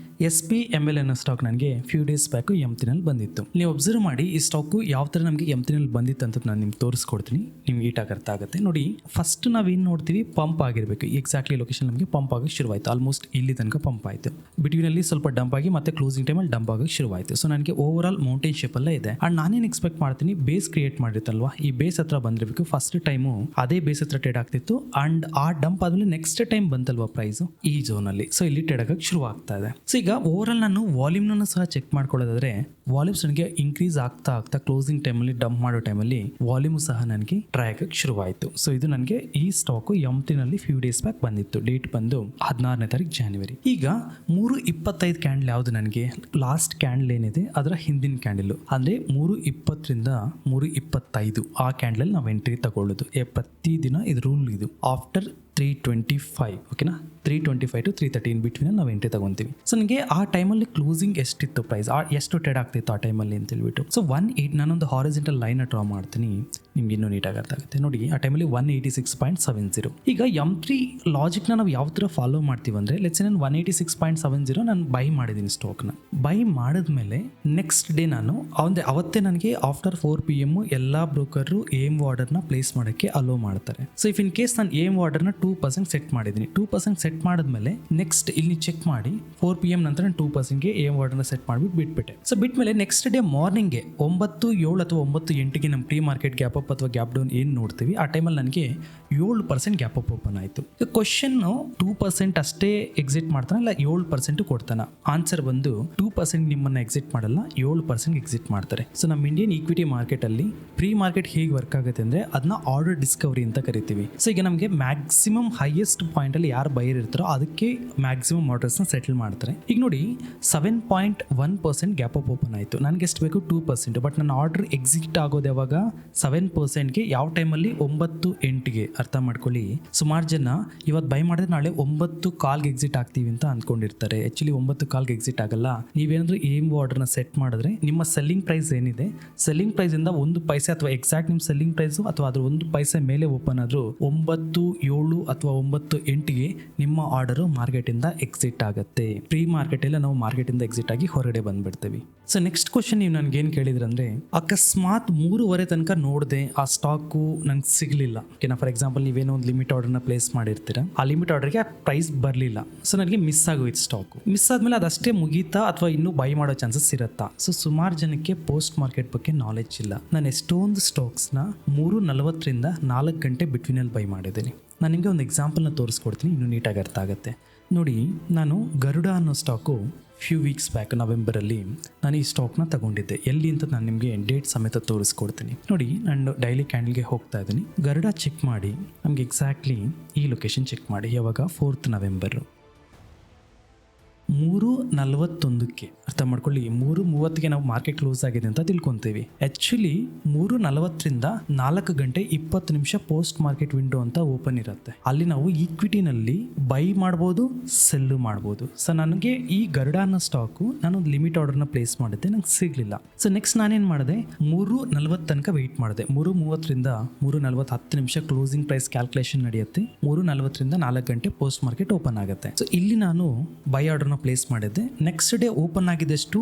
SPML ಅನ್ನೋ ಸ್ಟಾಕ್ ನನಗೆ ಫ್ಯೂ ಡೇಸ್ ಬ್ಯಾಕ್ M3 ನಲ್ಲಿ ಬಂದಿತ್ತು. ನೀವು ಅಬ್ಸರ್ವ್ ಮಾಡಿ, ಈ ಸ್ಟಾಕು ಯಾವ ತರ ನಮಗೆ M3 ನಲ್ಲಿ ಬಂದಿತ್ತು ಅಂತ ನಾನು ನಿಮ್ಗೆ ತೋರಿಸ್ಕೊಡ್ತೀನಿ, ನಿಮ್ಗೆ ನೀಟಾಗಿ ಅರ್ಥ ಆಗುತ್ತೆ. ನೋಡಿ ಫಸ್ಟ್ ನಾವೇನು ನೋಡ್ತೀವಿ, ಪಂಪ್ ಆಗಿರಬೇಕು. ಎಕ್ಸಾಕ್ಟ್ಲಿ ಲೊಕೇಶನ್ ನಮಗೆ ಪಂಪ್ ಆಗಕ್ಕೆ ಶುರುವಾಯಿತು. ಆಲ್ಮೋಸ್ಟ್ ಇಲ್ಲಿ ತನಕ ಪಂಪ್ ಆಯಿತು. ಬಿಟ್ವೀನ್ ಅಲ್ಲಿ ಸ್ವಲ್ಪ ಡಂಪ್ ಆಗಿ ಮತ್ತೆ ಕ್ಲೋಸಿಂಗ್ ಟೈಮಲ್ಲಿ ಡಂಪ್ ಆಗಕ್ಕೆ ಶುರುವಾಯಿತು. ಸೊ ನನಗೆ ಓವರ್ ಆಲ್ ಮೌಂಟೇನ್ ಶೇಪ್ ಅಲ್ಲೇ ಇದೆ. ಅಂಡ್ ನಾನೇನು ಎಕ್ಸ್ಪೆಕ್ಟ್ ಮಾಡ್ತೀನಿ, ಬೇಸ್ ಕ್ರಿಯೇಟ್ ಮಾಡಿರುತ್ತಲ್ವಾ, ಈ ಬೇಸ್ ಹತ್ರ ಬಂದಿರಬೇಕು. ಫಸ್ಟ್ ಟೈಮು ಅದೇ ಬೇಸ್ ಹತ್ರ ಟ್ರೇಡ್ ಆಗ್ತಿತ್ತು. ಅಂಡ್ ಆ ಡಂಪ್ ಆದ್ಮೇಲೆ ನೆಕ್ಸ್ಟ್ ಟೈಮ್ ಬಂತಲ್ವಾ ಪ್ರೈಸ್ ಈ ಝೋನ್ ಅಲ್ಲಿ, ಸೊ ಇಲ್ಲಿ ಟ್ರೇಡ್ ಆಗಕ್ಕೆ ಶುರು ಆಗ್ತಾ ಇದೆ. ಸೊ ಈಗ ಓವರ್ ಆಲ್ ನಾನು ವಾಲ್ಯೂಮ್ನ ಸಹ ಚೆಕ್ ಮಾಡ್ಕೊಳ್ಳೋದಾದ್ರೆ, ವಾಲ್ಯೂಮ್ಸ್ ನನಗೆ ಇನ್ಕ್ರೀಸ್ ಆಗ್ತಾ ಕ್ಲೋಸಿಂಗ್ ಟೈಮಲ್ಲಿ ಡಂಪ್ ಮಾಡೋ ಟೈಮಲ್ಲಿ ವಾಲ್ಯೂಮ್ ಸಹ ನನಗೆ ಟ್ರೈ ಆಗಕ್ಕೆ ಶುರುವಾಯಿತು. ಸೊ ಇದು ನನಗೆ ಈ ಸ್ಟಾಕು M3 ನಲ್ಲಿ ಫ್ಯೂ ಡೇಸ್ ಬ್ಯಾಕ್ ಬಂದಿತ್ತು. ಡೇಟ್ ಬಂದು 16ನೇ ತಾರೀಕು ಜಾನ್ವರಿ. ಈಗ 3:25 ಕ್ಯಾಂಡಲ್ ಯಾವುದು, ನನಗೆ ಲಾಸ್ಟ್ ಕ್ಯಾಂಡಲ್ ಏನಿದೆ ಅದರ ಹಿಂದಿನ ಕ್ಯಾಂಡಲ್ ಅಂದ್ರೆ 3:20ರಿಂದ 3:25 ಆ ಕ್ಯಾಂಡಲ್ ನಾವು ಎಂಟ್ರಿ ತಗೊಳ್ಳೋದು. ಪ್ರತಿದಿನ ಇದು ರೂಲ್, ಇದು ಆಫ್ಟರ್ 3:25 ಓಕೆನಾ, 3:25 to 3:30 ಇನ್ ಬಿಟ್ವೀನ್ ನಾವು ಎಂಟ್ರಿ ತಗೊಂತೀವಿ. ಸೊ ನನಗೆ ಆ ಟೈಮಲ್ಲಿ ಕ್ಲೋಸಿಂಗ್ ಎಷ್ಟಿತ್ತು, ಪ್ರೈಸ್ ಎಷ್ಟು ಟ್ರೇಡ್ ಆಗ್ತಿತ್ತು ಆ ಟೈಮಲ್ಲಿ ಅಂತ ಹೇಳ್ಬಿಟ್ಟು. ಸೊ 180 ನಾನೊಂದು ಹಾರಿಜಾಂಟಲ್ ಲೈನ್ ಡ್ರಾ ಮಾಡ್ತೀನಿ, ನಿಮ್ಗೆ ಇನ್ನೂ ನೀಟಾಗಿ ಅರ್ಥ ಆಗುತ್ತೆ. ನೋಡಿ ಆ ಟೈಮಲ್ಲಿ 186.70. ಈಗ M3 ಲಾಜಿಕ್ನ ನಾವು ಯಾವ ಥರ ಫಾಲೋ ಮಾಡ್ತೀವಿ ಅಂದರೆ, ಲೆಟ್ಸ್ ನಾನು 186.70 ನಾನು ಬೈ ಮಾಡಿದ್ದೀನಿ ಸ್ಟಾಕ್ನ. ಬೈ ಮಾಡಿದ್ಮೇಲೆ ನೆಕ್ಸ್ಟ್ ಡೇ ನಾನು ಅವತ್ತೇ ನನಗೆ ಆಫ್ಟರ್ 4 PM ಎಲ್ಲ ಬ್ರೋಕರು ಏಮ್ ಆರ್ಡರ್ನ ಪ್ಲೇಸ್ ಮಾಡೋಕ್ಕೆ ಅಲೋ ಮಾಡ್ತಾರೆ. ಸೊ ಇಫ್ ಇನ್ ಕೇಸ್ ನಾನು ಏಮ್ ಆರ್ಡರ್ನ 2% ಸೆಟ್ ಮಾಡಿದ್ದೀನಿ. 2% ಸೆಟ್ ಮಾಡಿದ್ಮೇಲೆ ನೆಕ್ಸ್ಟ್ ಇಲ್ಲಿ ಚೆಕ್ ಮಾಡಿ 4 PM ನಂತರ 2%ಗೆ ಏಮ್ ಆರ್ಡರ್ನ ಸೆಟ್ ಮಾಡಿಬಿಟ್ಟು ಬಿಟ್ಬಿಟ್ಟೆ. ಸೊ ಬಿಟ್ಮೇಲೆ ನೆಕ್ಸ್ಟ್ ಡೇ ಮಾರ್ನಿಂಗ್ಗೆ 9:07 ಅಥವಾ 9:08ಗೆ ನಮ್ಮ ಪ್ರೀ ಮಾರ್ಕೆಟ್ ಗ್ಯಾಪ್ ಅಪ್ ಅಥವಾ ಗ್ಯಾಪ್ ಡೌನ್ ಏನು ನೋಡ್ತೀವಿ, ಆ ಟೈಮಲ್ಲಿ ನನಗೆ 7% ಗ್ಯಾಪ್ ಅಪ್ ಓಪನ್ ಆಯಿತು. ಕ್ವಶನ್ 2% ಅಷ್ಟೇ ಎಕ್ಸಿಟ್ ಮಾಡ್ತಾನೆ, ಇಲ್ಲ 7% ಕೊಡ್ತಾನ? ಆನ್ಸರ್ ಬಂದು 2% ನಿಮ್ಮನ್ನು ಎಕ್ಸಿಟ್ ಮಾಡಲ್ಲ, 7% ಎಕ್ಸಿಟ್ ಮಾಡ್ತಾರೆ. ಸೊ ನಮ್ಮ ಇಂಡಿಯನ್ ಈಕ್ವಿಟಿ ಮಾರ್ಕೆಟ್ ಅಲ್ಲಿ ಪ್ರೀ ಮಾರ್ಕೆಟ್ ಹೇಗೆ ವರ್ಕ್ ಆಗುತ್ತೆ ಅಂದ್ರೆ, ಅದನ್ನ ಆರ್ಡರ್ ಡಿಸ್ಕವರಿ ಅಂತ ಕರಿತೀವಿ. ಸೊ ಈಗ ನಮಗೆ ಮ್ಯಾಕ್ಸಿಮಮ್ ಮ್ಯಾಕ್ಸಿಮಮ್ ಹೈಯೆಸ್ಟ್ ಪಾಯಿಂಟ್ ಅಲ್ಲಿ ಯಾರು ಬೈಯರ್ ಇರ್ತಾರೋ ಅದಕ್ಕೆ ಮ್ಯಾಕ್ಸಿಮಮ್ ಆರ್ಡರ್ಸ್ ನ ಸೆಟಲ್ ಮಾಡ್ತಾರೆ. ಈಗ ನೋಡಿ 7.1% ಗ್ಯಾಪ್ ಅಪ್ ಓಪನ್ ಆಯಿತು, ನನಗೆ ಎಷ್ಟು ಬೇಕು 2%, ಬಟ್ ನನ್ನ ಆರ್ಡರ್ ಎಕ್ಸಿಟ್ ಆಗೋದು ಯಾವಾಗ 7%ಗೆ, ಯಾವ ಟೈಮಲ್ಲಿ 9:08ಗೆ. ಅರ್ಥ ಮಾಡ್ಕೊಳ್ಳಿ, ಸುಮಾರು ಜನ ಇವತ್ತು ಬೈ ಮಾಡಿದ್ರೆ ನಾಳೆ 9:15ಗೆ ಎಕ್ಸಿಟ್ ಆಗ್ತೀವಿ ಅಂತ ಅಂದ್ಕೊಂಡಿರ್ತಾರೆ. ಆ್ಯಕ್ಚುಲಿ 9:15ಗೆ ಎಕ್ಸಿಟ್ ಆಗಲ್ಲ. ನೀವೇನಾದ್ರೂ ಏಮ್ ಆರ್ಡರ್ನ ಸೆಟ್ ಮಾಡಿದ್ರೆ ನಿಮ್ಮ ಸೆಲ್ಲಿಂಗ್ ಪ್ರೈಸ್ ಏನಿದೆ, ಸೆಲ್ಲಿಂಗ್ ಪ್ರೈಸಿಂದ 1 ಪೈಸೆ ಅಥವಾ ಎಕ್ಸಾಕ್ಟ್ ನಿಮ್ಮ ಸೆಲ್ಲಿಂಗ್ ಪ್ರೈಸು ಅಥವಾ ಅದ್ರ 1 ಪೈಸೆ ಮೇಲೆ ಓಪನ್ ಆದರೂ 9:07 ಅಥವಾ 9:08ಗೆ ನಿಮ್ಮ ಆರ್ಡರು ಮಾರ್ಕೆಟಿಂದ ಎಕ್ಸಿಟ್ ಆಗುತ್ತೆ. ಪ್ರೀ ಮಾರ್ಕೆಟೆಲ್ಲ ನಾವು ಮಾರ್ಕೆಟಿಂದ ಎಕ್ಸಿಟ್ ಆಗಿ ಹೊರಗಡೆ ಬಂದ್ಬಿಡ್ತೀವಿ. ಸೊ ನೆಕ್ಸ್ಟ್ ಕ್ವಶನ್ ನೀವು ನನಗೇನು ಕೇಳಿದ್ರಂದ್ರೆ, ಅಕಸ್ಮಾತ್ 3:30 ತನಕ ನೋಡಿದೆ ಆ ಸ್ಟಾಕು ನಂಗೆ ಸಿಗಲಿಲ್ಲ. ಓಕೆನಾ, ಫಾರ್ ಎಕ್ಸಾಂಪಲ್ ನೀವೇನೋ ಒಂದು ಲಿಮಿಟ್ ಆರ್ಡರ್ನ ಪ್ಲೇಸ್ ಮಾಡಿರ್ತೀರ, ಆ ಲಿಮಿಟ್ ಆರ್ಡರ್ಗೆ ಪ್ರೈಸ್ ಬರಲಿಲ್ಲ. ಸೊ ನನಗೆ ಮಿಸ್ ಆಗೋಯ್ತು ಸ್ಟಾಕು. ಮಿಸ್ ಆದಮೇಲೆ ಅದಷ್ಟೇ ಮುಗೀತಾ ಅಥವಾ ಇನ್ನೂ ಬೈ ಮಾಡೋ ಚಾನ್ಸಸ್ ಇರುತ್ತಾ? ಸೊ ಸುಮಾರು ಜನಕ್ಕೆ ಪೋಸ್ಟ್ ಮಾರ್ಕೆಟ್ ಬಗ್ಗೆ ನಾಲೆಡ್ಜ್ ಇಲ್ಲ. ನಾನು ಎಷ್ಟೊಂದು ಸ್ಟಾಕ್ಸ್ನ 3:40ರಿಂದ 4 ಗಂಟೆ ಬಿಟ್ವೀನಲ್ಲಿ ಬೈ ಮಾಡಿದ್ದೀನಿ. ನಾನು ನಿಮಗೆ ಒಂದು ಎಕ್ಸಾಂಪಲ್ನ ತೋರಿಸ್ಕೊಡ್ತೀನಿ, ಇನ್ನೂ ನೀಟಾಗಿ ಅರ್ಥ ಆಗುತ್ತೆ ನೋಡಿ. ನಾನು ಗರುಡ ಅನ್ನೋ ಸ್ಟಾಕು ಫ್ಯೂ ವೀಕ್ಸ್ ಬ್ಯಾಕ್ ನವೆಂಬರಲ್ಲಿ ನಾನು ಈ ಸ್ಟಾಕ್ನ ತಗೊಂಡಿದ್ದೆ. ಎಲ್ಲಿ ಅಂತ ನಾನು ನಿಮಗೆ ಡೇಟ್ ಸಮೇತ ತೋರಿಸ್ಕೊಡ್ತೀನಿ ನೋಡಿ. ನಾನು ಡೈಲಿ ಕ್ಯಾಂಡಲ್ಗೆ ಹೋಗ್ತಾ ಇದ್ದೀನಿ, ಗರುಡ ಚೆಕ್ ಮಾಡಿ ನಮಗೆ ಎಕ್ಸಾಕ್ಟ್ಲಿ ಈ ಲೊಕೇಶನ್ ಚೆಕ್ ಮಾಡಿ. ಯಾವಾಗ 4th ನವೆಂಬರು 3:41ಕ್ಕೆ. ಅರ್ಥ ಮಾಡ್ಕೊಳ್ಳಿ, 3:30ಗೆ ನಾವು ಮಾರ್ಕೆಟ್ ಕ್ಲೋಸ್ ಆಗಿದೆ ಅಂತ ತಿಳ್ಕೊತೀವಿ. ಆ್ಯಕ್ಚುಲಿ 3:40ರಿಂದ 4 ಗಂಟೆ 20 ನಿಮಿಷ ಪೋಸ್ಟ್ ಮಾರ್ಕೆಟ್ ವಿಂಡೋ ಅಂತ ಓಪನ್ ಇರುತ್ತೆ. ಅಲ್ಲಿ ನಾವು ಈಕ್ವಿಟಿನಲ್ಲಿ ಬೈ ಮಾಡ್ಬೋದು, ಸೆಲ್ಲು ಮಾಡ್ಬೋದು. ಸೊ ನನಗೆ ಈ ಗರುಡ ಅನ್ನೋ ಸ್ಟಾಕು ನಾನು ಒಂದು ಲಿಮಿಟ್ ಆರ್ಡರ್ನ ಪ್ಲೇಸ್ ಮಾಡಿದ್ದೆ, ನಂಗೆ ಸಿಗಲಿಲ್ಲ. ಸೊ ನೆಕ್ಸ್ಟ್ ನಾನೇನು ಮಾಡಿದೆ, 3:40 ತನಕ ವೆಯ್ಟ್ ಮಾಡಿದೆ. 3:30ರಿಂದ 3:40 10 ನಿಮಿಷ ಕ್ಲೋಸಿಂಗ್ ಪ್ರೈಸ್ ಕ್ಯಾಲ್ಕುಲೇಷನ್ ನಡೆಯುತ್ತೆ. 3:40ರಿಂದ 4 ಗಂಟೆ ಪೋಸ್ಟ್ ಮಾರ್ಕೆಟ್ ಓಪನ್ ಆಗುತ್ತೆ. ಸೊ ಇಲ್ಲಿ ನಾನು ಬೈ ಆರ್ಡರ್ನ ಪ್ಲೇಸ್ ಮಾಡಿದ್ದೆ. ನೆಕ್ಸ್ಟ್ ಡೇ ಓಪನ್ ಆಗಿದ್ದಷ್ಟು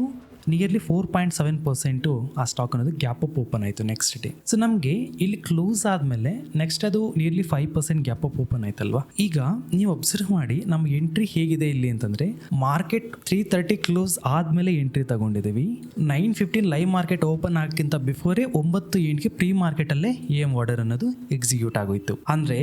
ನಿಯರ್ಲಿ 4.7% ಆ ಸ್ಟಾಕ್ ಅನ್ನೋದು ಗ್ಯಾಪ್ ಅಪ್ ಓಪನ್ ಆಯಿತು ನೆಕ್ಸ್ಟ್ ಡೇ. ಸೊ ನಮಗೆ ಇಲ್ಲಿ ಕ್ಲೋಸ್ ಆದಮೇಲೆ ನೆಕ್ಸ್ಟ್ ಅದು ನಿಯರ್ಲಿ 5% ಗ್ಯಾಪ್ ಅಪ್ ಓಪನ್ ಆಯ್ತಲ್ವಾ. ಈಗ ನೀವು ಅಬ್ಸರ್ವ್ ಮಾಡಿ ನಮ್ಮ ಎಂಟ್ರಿ ಹೇಗಿದೆ ಇಲ್ಲಿ ಅಂತಂದರೆ, ಮಾರ್ಕೆಟ್ 3:30 ಕ್ಲೋಸ್ ಆದಮೇಲೆ ಎಂಟ್ರಿ ತಗೊಂಡಿದ್ದೀವಿ. 9:15 ಲೈವ್ ಮಾರ್ಕೆಟ್ ಓಪನ್ ಆಗಕ್ಕಿಂತ ಬಿಫೋರೇ 9:08ಗೆ ಪ್ರೀ ಮಾರ್ಕೆಟಲ್ಲೇ EM ಆರ್ಡರ್ ಅನ್ನೋದು ಎಕ್ಸಿಕ್ಯೂಟ್ ಆಗೋಯ್ತು. ಅಂದರೆ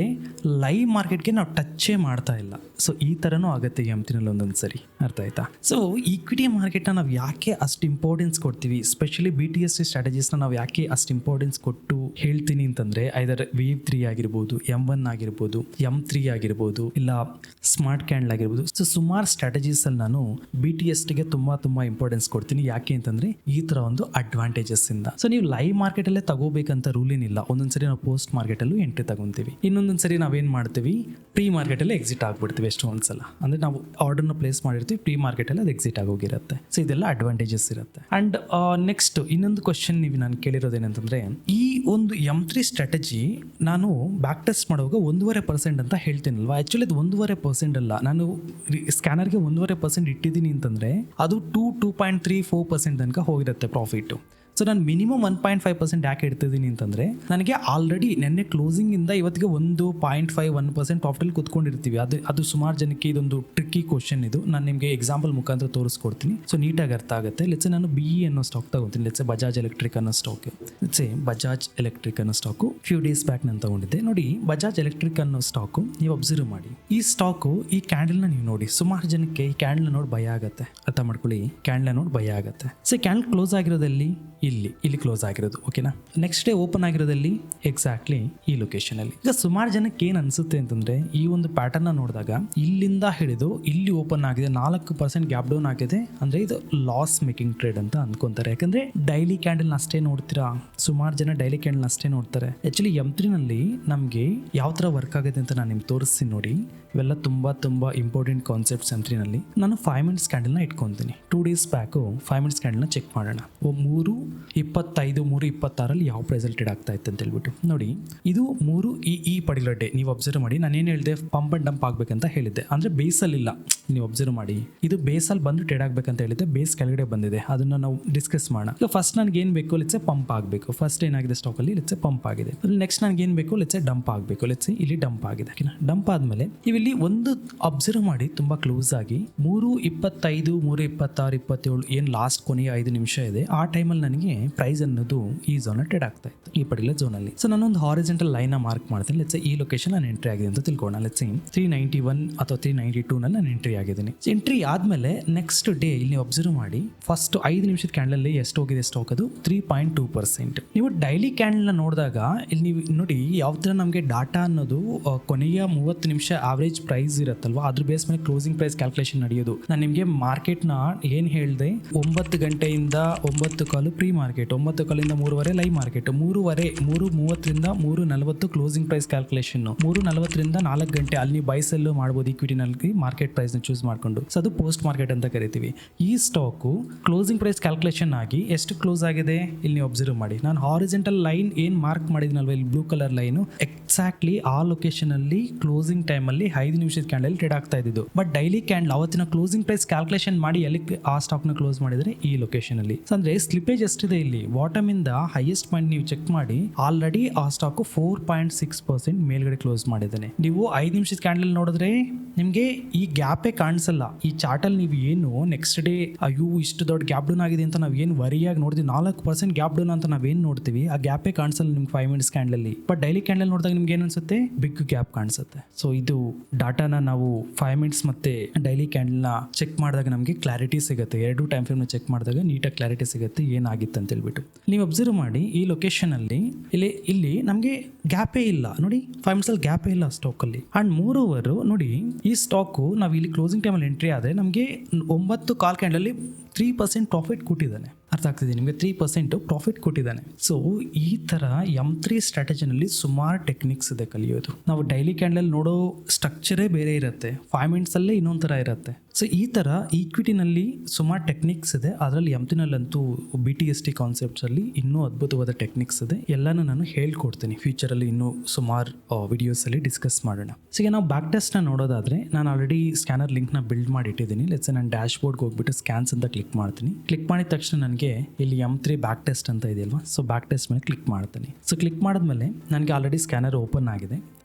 ಲೈವ್ ಮಾರ್ಕೆಟ್ಗೆ ನಾವು ಟಚ್ಚೇ ಮಾಡ್ತಾ ಇಲ್ಲ. ಸೊ ಈ ಥರನೂ ಆಗುತ್ತೆ EM3ನಲ್ಲಿ ಒಂದೊಂದು ಸರಿ. ಅರ್ಥ ಆಯ್ತಾ? ಸೊ ಈಕ್ವಿಟಿ ಮಾರ್ಕೆಟ್ನ ನಾವು ಯಾಕೆ ಅಷ್ಟು ಇಂಪಾರ್ಟೆನ್ಸ್ ಕೊಡ್ತೀವಿ, ಸ್ಪೆಷಲಿ BTST ಸ್ಟ್ರಾಟಜೀಸ್ನ ನಾವು ಯಾಕೆ ಅಷ್ಟು ಇಂಪಾರ್ಟೆನ್ಸ್ ಕೊಟ್ಟು ಹೇಳ್ತೀನಿ ಅಂತಂದರೆ, ಐದರ್ ವೇವ್ 3 ಆಗಿರ್ಬೋದು, M1 ಆಗಿರ್ಬೋದು, M3 ಆಗಿರ್ಬೋದು, ಇಲ್ಲ ಸ್ಮಾರ್ಟ್ ಕ್ಯಾಂಡಲ್ ಆಗಿರ್ಬೋದು. ಸೊ ಸುಮಾರು ಸ್ಟ್ರಾಟಜೀಸಲ್ಲಿ ನಾನು BTSTಗೆ ತುಂಬ ಇಂಪಾರ್ಟೆನ್ಸ್ ಕೊಡ್ತೀನಿ. ಯಾಕೆ ಅಂತಂದರೆ ಈ ಥರ ಒಂದು ಅಡ್ವಾಂಟೇಜಸ್ ಇಂದ. ಸೊ ನೀವು ಲೈವ್ ಮಾರ್ಕೆಟಲ್ಲೇ ತಗೋಬೇಕಂತ ರೂಲ್ ಏನಿಲ್ಲ. ಒಂದೊಂದ್ಸರಿ ನಾವು ಪೋಸ್ಟ್ ಮಾರ್ಕೆಟಲ್ಲೂ ಎಂಟ್ರಿ ತಗೊಂತೀವಿ, ಇನ್ನೊಂದೊಂದ್ಸರಿ ನಾವೇನು ಮಾಡ್ತೀವಿ, ಪ್ರೀ ಮಾರ್ಕೆಟಲ್ಲೇ ಎಕ್ಸಿಟ್ ಆಗ್ಬಿಡ್ತೀವಿ ಎಷ್ಟೋ ಒಂದ್ಸಲ. ಅಂದರೆ ನಾವು ಆರ್ಡರ್ನ ಪ್ಲೇಸ್ ಮಾಡಿರ್ತೀವಿ, ಪ್ರೀ ಮಾರ್ಕೆಟಲ್ಲಿ ಅದು ಎಕ್ಸಿಟ್ ಆಗೋಗಿರುತ್ತೆ. ಸೊ ಇದೆಲ್ಲ ಅಡ್ವಾಂಟೇಜಸ್ ಇರುತ್ತೆ. ಅಂಡ್ ನೆಕ್ಸ್ಟ್ ಇನ್ನೊಂದು ಕ್ವಶನ್ ನೀವು ನಾನು ಕೇಳಿರೋದೇನಂತಂದ್ರೆ, ಈ ಒಂದು M3 ಸ್ಟ್ರಾಟಜಿ ನಾನು ಬ್ಯಾಕ್ ಟೆಸ್ಟ್ ಮಾಡುವಾಗ 1.5% ಅಂತ ಹೇಳ್ತೀನಲ್ವಾ. ಆ್ಯಕ್ಚುಲಿ ಅದು 1.5% ಅಲ್ಲ, ನಾನು ಸ್ಕ್ಯಾನರ್ಗೆ 1.5% ಇಟ್ಟಿದ್ದೀನಿ ಅಂತಂದರೆ ಅದು 2.34% ತನಕ ಹೋಗಿರುತ್ತೆ ಪ್ರಾಫಿಟ್ಟು. ಸೊ ನಾನು ಮಿನಿಮಮ್ 1.5% ಯಾಕೆ ಇಡ್ತಿದ್ದೀನಿ ಅಂತಂದರೆ, ನನಗೆ ಆಲ್ರೆಡಿ ನೆನ್ನೆ ಕ್ಲೋಸಿಂಗಿಂದ ಇವತ್ತಿಗೆ 1.51% ಪ್ರಾಫಿಟಲ್ಲಿ ಕುತ್ಕೊಂಡಿರ್ತೀವಿ. ಅದು ಸುಮಾರು ಜನಕ್ಕೆ ಇದೊಂದು ಟ್ರಿಕ್ಕಿ ಕ್ವಶನ್. ಇದು ನಾನು ನಿಮಗೆ ಎಕ್ಸಾಂಪಲ್ ಮುಖಾಂತರ ತೋರಿಸ್ಕೊಡ್ತೀನಿ, ಸೊ ನೀಟಾಗಿ ಅರ್ಥ ಆಗುತ್ತೆ. ಲೆಟ್ಸೆ ನಾನು BE ಅನ್ನೋ ಸ್ಟಾಕ್ ತಗೋತೀನಿ. ಲೆಟ್ಸೆ ಬಜಾಜ್ ಎಲೆಕ್ಟ್ರಿಕ್ ಅನ್ನೋ ಸ್ಟಾಕ್. ಲೆಟ್ಸೆ ಬಜಾಜ್ ಎಲೆಕ್ಟ್ರಿಕ್ ಅನ್ನೋ ಸ್ಟಾಕು ಫ್ಯೂ ಡೇಸ್ ಬ್ಯಾಕ್ ನಾನು ತಗೊಂಡಿದ್ದೆ. ನೋಡಿ, ಬಜಾಜ್ ಎಲೆಕ್ಟ್ರಿಕ್ ಅನ್ನೋ ಸ್ಟಾಕು ನೀವು ಅಬ್ಸರ್ವ್ ಮಾಡಿ. ಈ ಸ್ಟಾಕು, ಈ ಕ್ಯಾಂಡಲ್ನ ನೀವು ನೋಡಿ, ಸುಮಾರು ಜನಕ್ಕೆ ಈ ಕ್ಯಾಂಡಲ್ ನೋಡಿ ಭಯ ಆಗುತ್ತೆ. ಅರ್ಥ ಮಾಡ್ಕೊಳ್ಳಿ, ಕ್ಯಾಂಡಲ್ ನೋಡಿ ಭಯ ಆಗುತ್ತೆ. ಸೊ ಕ್ಯಾಂಡಲ್ ಕ್ಲೋಸ್ ಆಗಿರೋದಲ್ಲಿ ಇಲ್ಲಿ ಕ್ಲೋಸ್ ಆಗಿರೋದು, ಓಕೆನಾ. ನೆಕ್ಸ್ಟ್ ಡೇ ಓಪನ್ ಆಗಿರೋದಲ್ಲಿ ಎಕ್ಸಾಕ್ಟ್ಲಿ ಈ ಲೊಕೇಶನಲ್ಲಿ. ಈಗ ಸುಮಾರು ಜನಕ್ಕೆ ಏನು ಅನಿಸುತ್ತೆ ಅಂತಂದರೆ, ಈ ಒಂದು ಪ್ಯಾಟರ್ನ ನೋಡಿದಾಗ ಇಲ್ಲಿಂದ ಹಿಡಿದು ಇಲ್ಲಿ ಓಪನ್ ಆಗಿದೆ, 4% ಗ್ಯಾಪ್ ಡೌನ್ ಆಗಿದೆ ಅಂದರೆ ಇದು ಲಾಸ್ ಮೇಕಿಂಗ್ ಟ್ರೇಡ್ ಅಂತ ಅನ್ಕೊಂತಾರೆ. ಯಾಕಂದರೆ ಡೈಲಿ ಕ್ಯಾಂಡಲ್ನ ಅಷ್ಟೇ ನೋಡ್ತೀರಾ, ಸುಮಾರು ಜನ ಡೈಲಿ ಕ್ಯಾಂಡಲ್ನ ಅಷ್ಟೇ ನೋಡ್ತಾರೆ. ಆ್ಯಕ್ಚುಲಿ M3ನಲ್ಲಿ ನಮಗೆ ಯಾವ ಥರ ವರ್ಕ್ ಆಗುತ್ತೆ ಅಂತ ನಾನು ನಿಮ್ಗೆ ತೋರಿಸ್ತೀನಿ ನೋಡಿ. ಇವೆಲ್ಲ ತುಂಬ ಇಂಪಾರ್ಟೆಂಟ್ ಕಾನ್ಸೆಪ್ಟ್ಸ್. M3ನಲ್ಲಿ ನಾನು 5 ಮಿನಿಟ್ಸ್ ಕ್ಯಾಂಡಲ್ನ ಇಟ್ಕೊತೀನಿ. 2 ಡೇಸ್ ಬ್ಯಾಕು 5 ಮಿನಿಟ್ಸ್ ಕ್ಯಾಂಡಲ್ನ ಚೆಕ್ ಮಾಡೋಣ. 3:25 3:26 ಯಾವ ಪ್ರೈಸಲ್ಲಿ ಟ್ರೇಡ್ ಆಗ್ತಾ ಇತ್ತು ಅಂತ ಹೇಳ್ಬಿಟ್ಟು ನೋಡಿ. ಇದು 3 ಈ ಪರ್ಟಿಕ್ಯುಲರ್ ಡೇ ನೀವು ಅಬ್ಸರ್ವ್ ಮಾಡಿ. ನಾನೇನು ಹೇಳಿದೆ, ಪಂಪ್ ಅಂಡ್ ಡಂಪ್ ಆಗಬೇಕಂತ ಹೇಳಿದ್ದೆ. ಅಂದರೆ ಬೇಸಲ್ಲಿಲ್ಲ, ನೀವು ಅಬ್ಸರ್ವ್ ಮಾಡಿ. ಇದು ಬೇಸಲ್ಲಿ ಬಂದು ಟ್ರೇಡ್ ಆಗಬೇಕಂತ ಹೇಳಿದ್ದೆ, ಬೇಸ್ ಕೆಳಗಡೆ ಬಂದಿದೆ. ಅದನ್ನು ನಾವು ಡಿಸ್ಕಸ್ ಮಾಡೋಣ. ಈಗ ಫಸ್ಟ್ ನನಗೆ ಏನು ಬೇಕು, ಲೆಟ್ಸೆ ಪಂಪ್ ಆಗಬೇಕು. ಫಸ್ಟ್ ಏನಾಗಿದೆ ಸ್ಟಾಕಲ್ಲಿ, ಲೆಟ್ಸೆ ಪಂಪ್ ಆಗಿದೆ. ನೆಕ್ಸ್ಟ್ ನನಗೆ ಏನು ಬೇಕು, ಲೆಟ್ಸೆ ಡಂಪ್ ಆಗಬೇಕು. ಲೆಟ್ಸೆ ಇಲ್ಲಿ ಡಂಪ್ ಆಗಿದೆ. ಡಂಪ್ ಆದಮೇಲೆ ಇವು ಇಲ್ಲಿ ಒಂದು ಅಬ್ಸರ್ವ್ ಮಾಡಿ ತುಂಬ ಕ್ಲೋಸ್ ಆಗಿ 3:25, 3:26, 27 ಏನು ಲಾಸ್ಟ್ ಕೊನೆಯ 5 ನಿಮಿಷ ಇದೆ ಆ ಟೈಮಲ್ಲಿ ನನಗೆ ಪ್ರೈಸ್ ಅನ್ನೋದು ಈ ಝೋನ್ ಟ್ರೇಡ್ ಆಗ್ತಾ ಇತ್ತು, ಈ ಪರ್ಟಿಕ್ಯುಲರ್ ಝೋನಲ್ಲಿ. ಸೊ ನಾನೊಂದು ಹಾರಿಜೆಂಟಲ್ ಲೈನ್ ಮಾರ್ಕ್ ಮಾಡ್ತೀನಿ. ಲೆಟ್ಸ್ ಈ ಲೊಕೇಶನ್ ನಾನು ಎಂಟ್ರಿ ಆಗಿದೆ ಅಂತ ತಿಳ್ಕೊಳ್ಳೋಣ. ಲೆಟ್ಸ್ 391 ಅಥವಾ 392 ನಲ್ಲಿ ನಾನು ಎಂಟ್ರಿ ಆಗಿದ್ದೀನಿ. ಎಂಟ್ರಿ ಆದ್ಮೇಲೆ ನೆಕ್ಸ್ಟ್ ಡೇ ಇಲ್ಲಿ ಅಬ್ಸರ್ವ್ ಮಾಡಿ ಫಸ್ಟ್ 5 ನಿಮಿಷದ ಕ್ಯಾಂಡಲ್ ಎಷ್ಟು ಹೋಗಿದೆ ಸ್ಟಾಕ್ ಅದು 3.2%. ನೀವು ಡೈಲಿ ಕ್ಯಾಂಡಲ್ ನೋಡಿದಾಗ ಇಲ್ಲಿ ನೀವು ನೋಡಿ ಯಾವ ತರ ನಮಗೆ ಡಾಟಾ ಅನ್ನೋದು ಕೊನೆಯ 30 ನಿಮಿಷ ಆವರೇಜ್ ಪ್ರೈಸ್ ಇರುತ್ತಲ್ವಾ, ಅದ್ರ ಬೇಸ್ ಮೇಲೆ ಕ್ಲೋಸಿಂಗ್ ಪ್ರೈಸ್ ಕ್ಯಾಲ್ಕುಲೇಷನ್ ನಡೆಯೋದು. ನಾನು ನಿಮಗೆ ಮಾರ್ಕೆಟ್ನ ಏನು ಹೇಳಿದೆ, 9 ಗಂಟೆಯಿಂದ 9 ಕಾಲು ಪ್ರೀ ಮಾರ್ಕೆಟ್, 9 ಕಾಲಿಂದ 3:15 ಲೈವ್ ಮಾರ್ಕೆಟ್, 3:30ರಿಂದ 3:40 ಕ್ಲೋಸಿಂಗ್ ಪ್ರೈಸ್ ಕ್ಯಾಲ್ಕುಲೇಷನ್, 3:40ರಿಂದ 4 ಗಂಟೆ ಅಲ್ಲಿ ನೀವು ಬೈ ಸೆಲ್ ಮಾಡ್ಬೋದು ಇಕ್ವಿಟಿನಲ್ಲಿ ಮಾರ್ಕೆಟ್ ಪ್ರೈಸ್ ನ ಚೂಸ್ ಮಾಡ್ಕೊಂಡು. ಸೊ ಅದು ಪೋಸ್ಟ್ ಮಾರ್ಕೆಟ್ ಅಂತ ಕರಿತೀವಿ. ಈ ಸ್ಟಾಕು ಕ್ಲೋಸಿಂಗ್ ಪ್ರೈಸ್ ಕ್ಯಾಲ್ಕುಲೇಷನ್ ಆಗಿ ಎಷ್ಟು ಕ್ಲೋಸ್ ಆಗಿದೆ ಇಲ್ಲಿ ನೀವು ಅಬ್ಸರ್ವ್ ಮಾಡಿ. ನಾನು ಹಾರಿಜೆಂಟಲ್ ಲೈನ್ ಏನು ಮಾರ್ಕ್ ಮಾಡಿದ್ನಲ್ವ ಇಲ್ಲಿ ಬ್ಲೂ ಕಲರ್ ಲೈನು, ಎಕ್ಸಾಕ್ಟ್ಲಿ ಆ ಲೊಕೇಶನ್ ಅಲ್ಲಿ ಕ್ಲೋಸಿಂಗ್ ಟೈಮ್ ಅಲ್ಲಿ 5 ನಿಮಿಷದ ಕ್ಯಾಂಡಲ್ ಟ್ರೇಡ್ ಆಗ್ತಾ ಇದ್ದು. ಬಟ್ ಡೈಲಿ ಕ್ಯಾಂಡಲ್ ಅವತ್ತಿನ ಕ್ಲೋಸಿಂಗ್ ಪ್ರೈಸ್ ಕ್ಯಾಲ್ಕುಲೇಷನ್ ಮಾಡಿ ಎಲ್ಲಿ ಆ ಸ್ಟಾಕ್ ನ ಕ್ಲೋಸ್ ಮಾಡಿದ್ರೆ ಈ ಲೊಕೇಶನ್ ಅಲ್ಲಿ. ಅಂದ್ರೆ ಸ್ಲಿಪೇಜ್ ಎಷ್ಟಿದೆ ಇಲ್ಲಿ, ಬಾಟಮ್ ಇಂದ ಹೈಯೆಸ್ಟ್ ಪಾಯಿಂಟ್ ನೀವು ಚೆಕ್ ಮಾಡಿ, ಆಲ್ರೆಡಿ ಆ ಸ್ಟಾಕ್ 4.6% ಮೇಲ್ಗಡೆ ಕ್ಲೋಸ್ ಮಾಡಿದ್ದಾನೆ. ನೀವು 5 ನಿಮಿಷದ ಕ್ಯಾಂಡಲ್ ನೋಡಿದ್ರೆ ನಿಮ್ಗೆ ಈ ಗ್ಯಾಪೇ ಕಾಣಿಸಲ್ಲ. ಈ ಚಾರ್ಟ್ ಅಲ್ಲಿ ನೀವು ಏನು ನೆಕ್ಸ್ಟ್ ಡೇ ಅಯ್ಯೋ ಇಷ್ಟು ದೊಡ್ಡ ಗ್ಯಾಪ್ ಡೌನ್ ಆಗಿದೆ ಅಂತ ನಾವು ಏನು ವರಿಯಾಗಿ ನೋಡ್ತೀವಿ, 4% ಗ್ಯಾಪ್ ಡೌನ್ ಅಂತ ನಾವೇನು ನೋಡ್ತೀವಿ ಆ ಗ್ಯಾಪೇ ಕಾಣಿಸಲ್ಲ ನಿಮ್ಗೆ 5 ಮಿನಿಟ್ಸ್ ಕ್ಯಾಂಡಲ್ ಅಲ್ಲಿ. ಬಟ್ ಡೈಲಿ ಕ್ಯಾಂಡಲ್ ನೋಡಿದಾಗ ನಿಮ್ಗೆ ಏನು ಅನ್ಸುತ್ತೆ, ಬಿಗ್ ಗ್ಯಾಪ್ ಕಾಣಿಸುತ್ತೆ. ಸೊ ಇದು ಡಾಟಾನ ನಾವು 5 ಮಿನಿಟ್ಸ್ ಮತ್ತೆ ಡೈಲಿ ಕ್ಯಾಂಡಲ್ನ ಚೆಕ್ ಮಾಡಿದಾಗ ನಮಗೆ ಕ್ಲಾರಿಟಿ ಸಿಗುತ್ತೆ. 2 ಟೈಮ್ ಫ್ರೇಮ್ನ ಚೆಕ್ ಮಾಡಿದಾಗ ನೀಟಾಗಿ ಕ್ಲಾರಿಟಿ ಸಿಗುತ್ತೆ ಏನಾಗಿತ್ತು ಅಂತ ಹೇಳ್ಬಿಟ್ಟು. ನೀವು ಅಬ್ಸರ್ವ್ ಮಾಡಿ ಈ ಲೊಕೇಶನ್ ಅಲ್ಲಿ ಇಲ್ಲಿ ನಮಗೆ ಗ್ಯಾಪೇ ಇಲ್ಲ ನೋಡಿ, 5 ಮಿನಿಟ್ಸ್ ಅಲ್ಲಿ ಗ್ಯಾಪೇ ಇಲ್ಲ ಸ್ಟಾಕ್ ಅಲ್ಲಿ. ಅಂಡ್ ಮೂರೋವರ್ ನೋಡಿ ಈ ಸ್ಟಾಕು ನಾವು ಇಲ್ಲಿ ಕ್ಲೋಸಿಂಗ್ ಟೈಮಲ್ಲಿ ಎಂಟ್ರಿ ಆದರೆ ನಮಗೆ 9 ಕಾಲ್ ಕ್ಯಾಂಡಲ್ಲಿ 3% ಪ್ರಾಫಿಟ್ ಕೊಟ್ಟಿದ್ದಾನೆ. ಅರ್ಥ ಆಗ್ತಿದೆ ನಿಮಗೆ, 3% ಪ್ರಾಫಿಟ್ ಕೊಟ್ಟಿದ್ದಾನೆ. ಸೊ ಈ ಥರ M3 ಸ್ಟ್ರಾಟಜಿನಲ್ಲಿ ಸುಮಾರು ಟೆಕ್ನಿಕ್ಸ್ ಇದೆ ಕಲಿಯೋದು. ನಾವು ಡೈಲಿ ಕ್ಯಾಂಡಲ್ ನೋಡೋ ಸ್ಟ್ರಕ್ಚರೇ ಬೇರೆ ಇರುತ್ತೆ, 5 ಮಿನಿಟ್ಸಲ್ಲೇ ಇನ್ನೊಂದು ಥರ ಇರುತ್ತೆ. ಸೊ ಈ ಥರ ಈಕ್ವಿಟಿನಲ್ಲಿ ಸುಮಾರು ಟೆಕ್ನಿಕ್ಸ್ ಇದೆ. ಅದರಲ್ಲಿ M3ನಲ್ಲಂತೂ BTST ಕಾನ್ಸೆಪ್ಟ್ಸಲ್ಲಿ ಇನ್ನೂ ಅದ್ಭುತವಾದ ಟೆಕ್ನಿಕ್ಸ್ ಇದೆ. ಎಲ್ಲನೂ ನಾನು ಹೇಳ್ಕೊಡ್ತೀನಿ ಫ್ಯೂಚರಲ್ಲಿ, ಇನ್ನೂ ಸುಮಾರು ವಿಡಿಯೋಸಲ್ಲಿ ಡಿಸ್ಕಸ್ ಮಾಡೋಣ. ಸೊ ಈಗ ನಾವು ಬ್ಯಾಕ್ ಟೆಸ್ಟ್ನ ನೋಡೋದಾದರೆ ನಾನು ಆಲ್ರೆಡಿ ಸ್ಕ್ಯಾನರ್ ಲಿಂಕ್ನ ಬಿಲ್ಡ್ ಮಾಡಿ ಇಟ್ಟಿದ್ದೀನಿ. ಲೆಟ್ಸ್ ನಾನು ಡ್ಯಾಶ್ ಬೋರ್ಡ್ಗೆ ಹೋಗ್ಬಿಟ್ಟು ಸ್ಕ್ಯಾನ್ಸ್ ಅಂತ ಕ್ಲಿಕ್ ಮಾಡ್ತೀನಿ. ಕ್ಲಿಕ್ ಮಾಡಿದ ತಕ್ಷಣ ನನಗೆ ಇಲ್ಲಿ M3 ಬ್ಯಾಕ್ ಟೆಸ್ಟ್ ಅಂತ ಇದೆಯಲ್ವಾ, ಸೊ ಬ್ಯಾಕ್ ಟೆಸ್ಟ್ ಮೇಲೆ ಕ್ಲಿಕ್ ಮಾಡ್ತೀನಿ. ಸೊ ಕ್ಲಿಕ್ ಮಾಡಿದ್ಮೇಲೆ ನನಗೆ ಆಲ್ರೆಡಿ ಸ್ಕ್ಯಾನರ್ ಓಪನ್ ಆಗಿದೆ.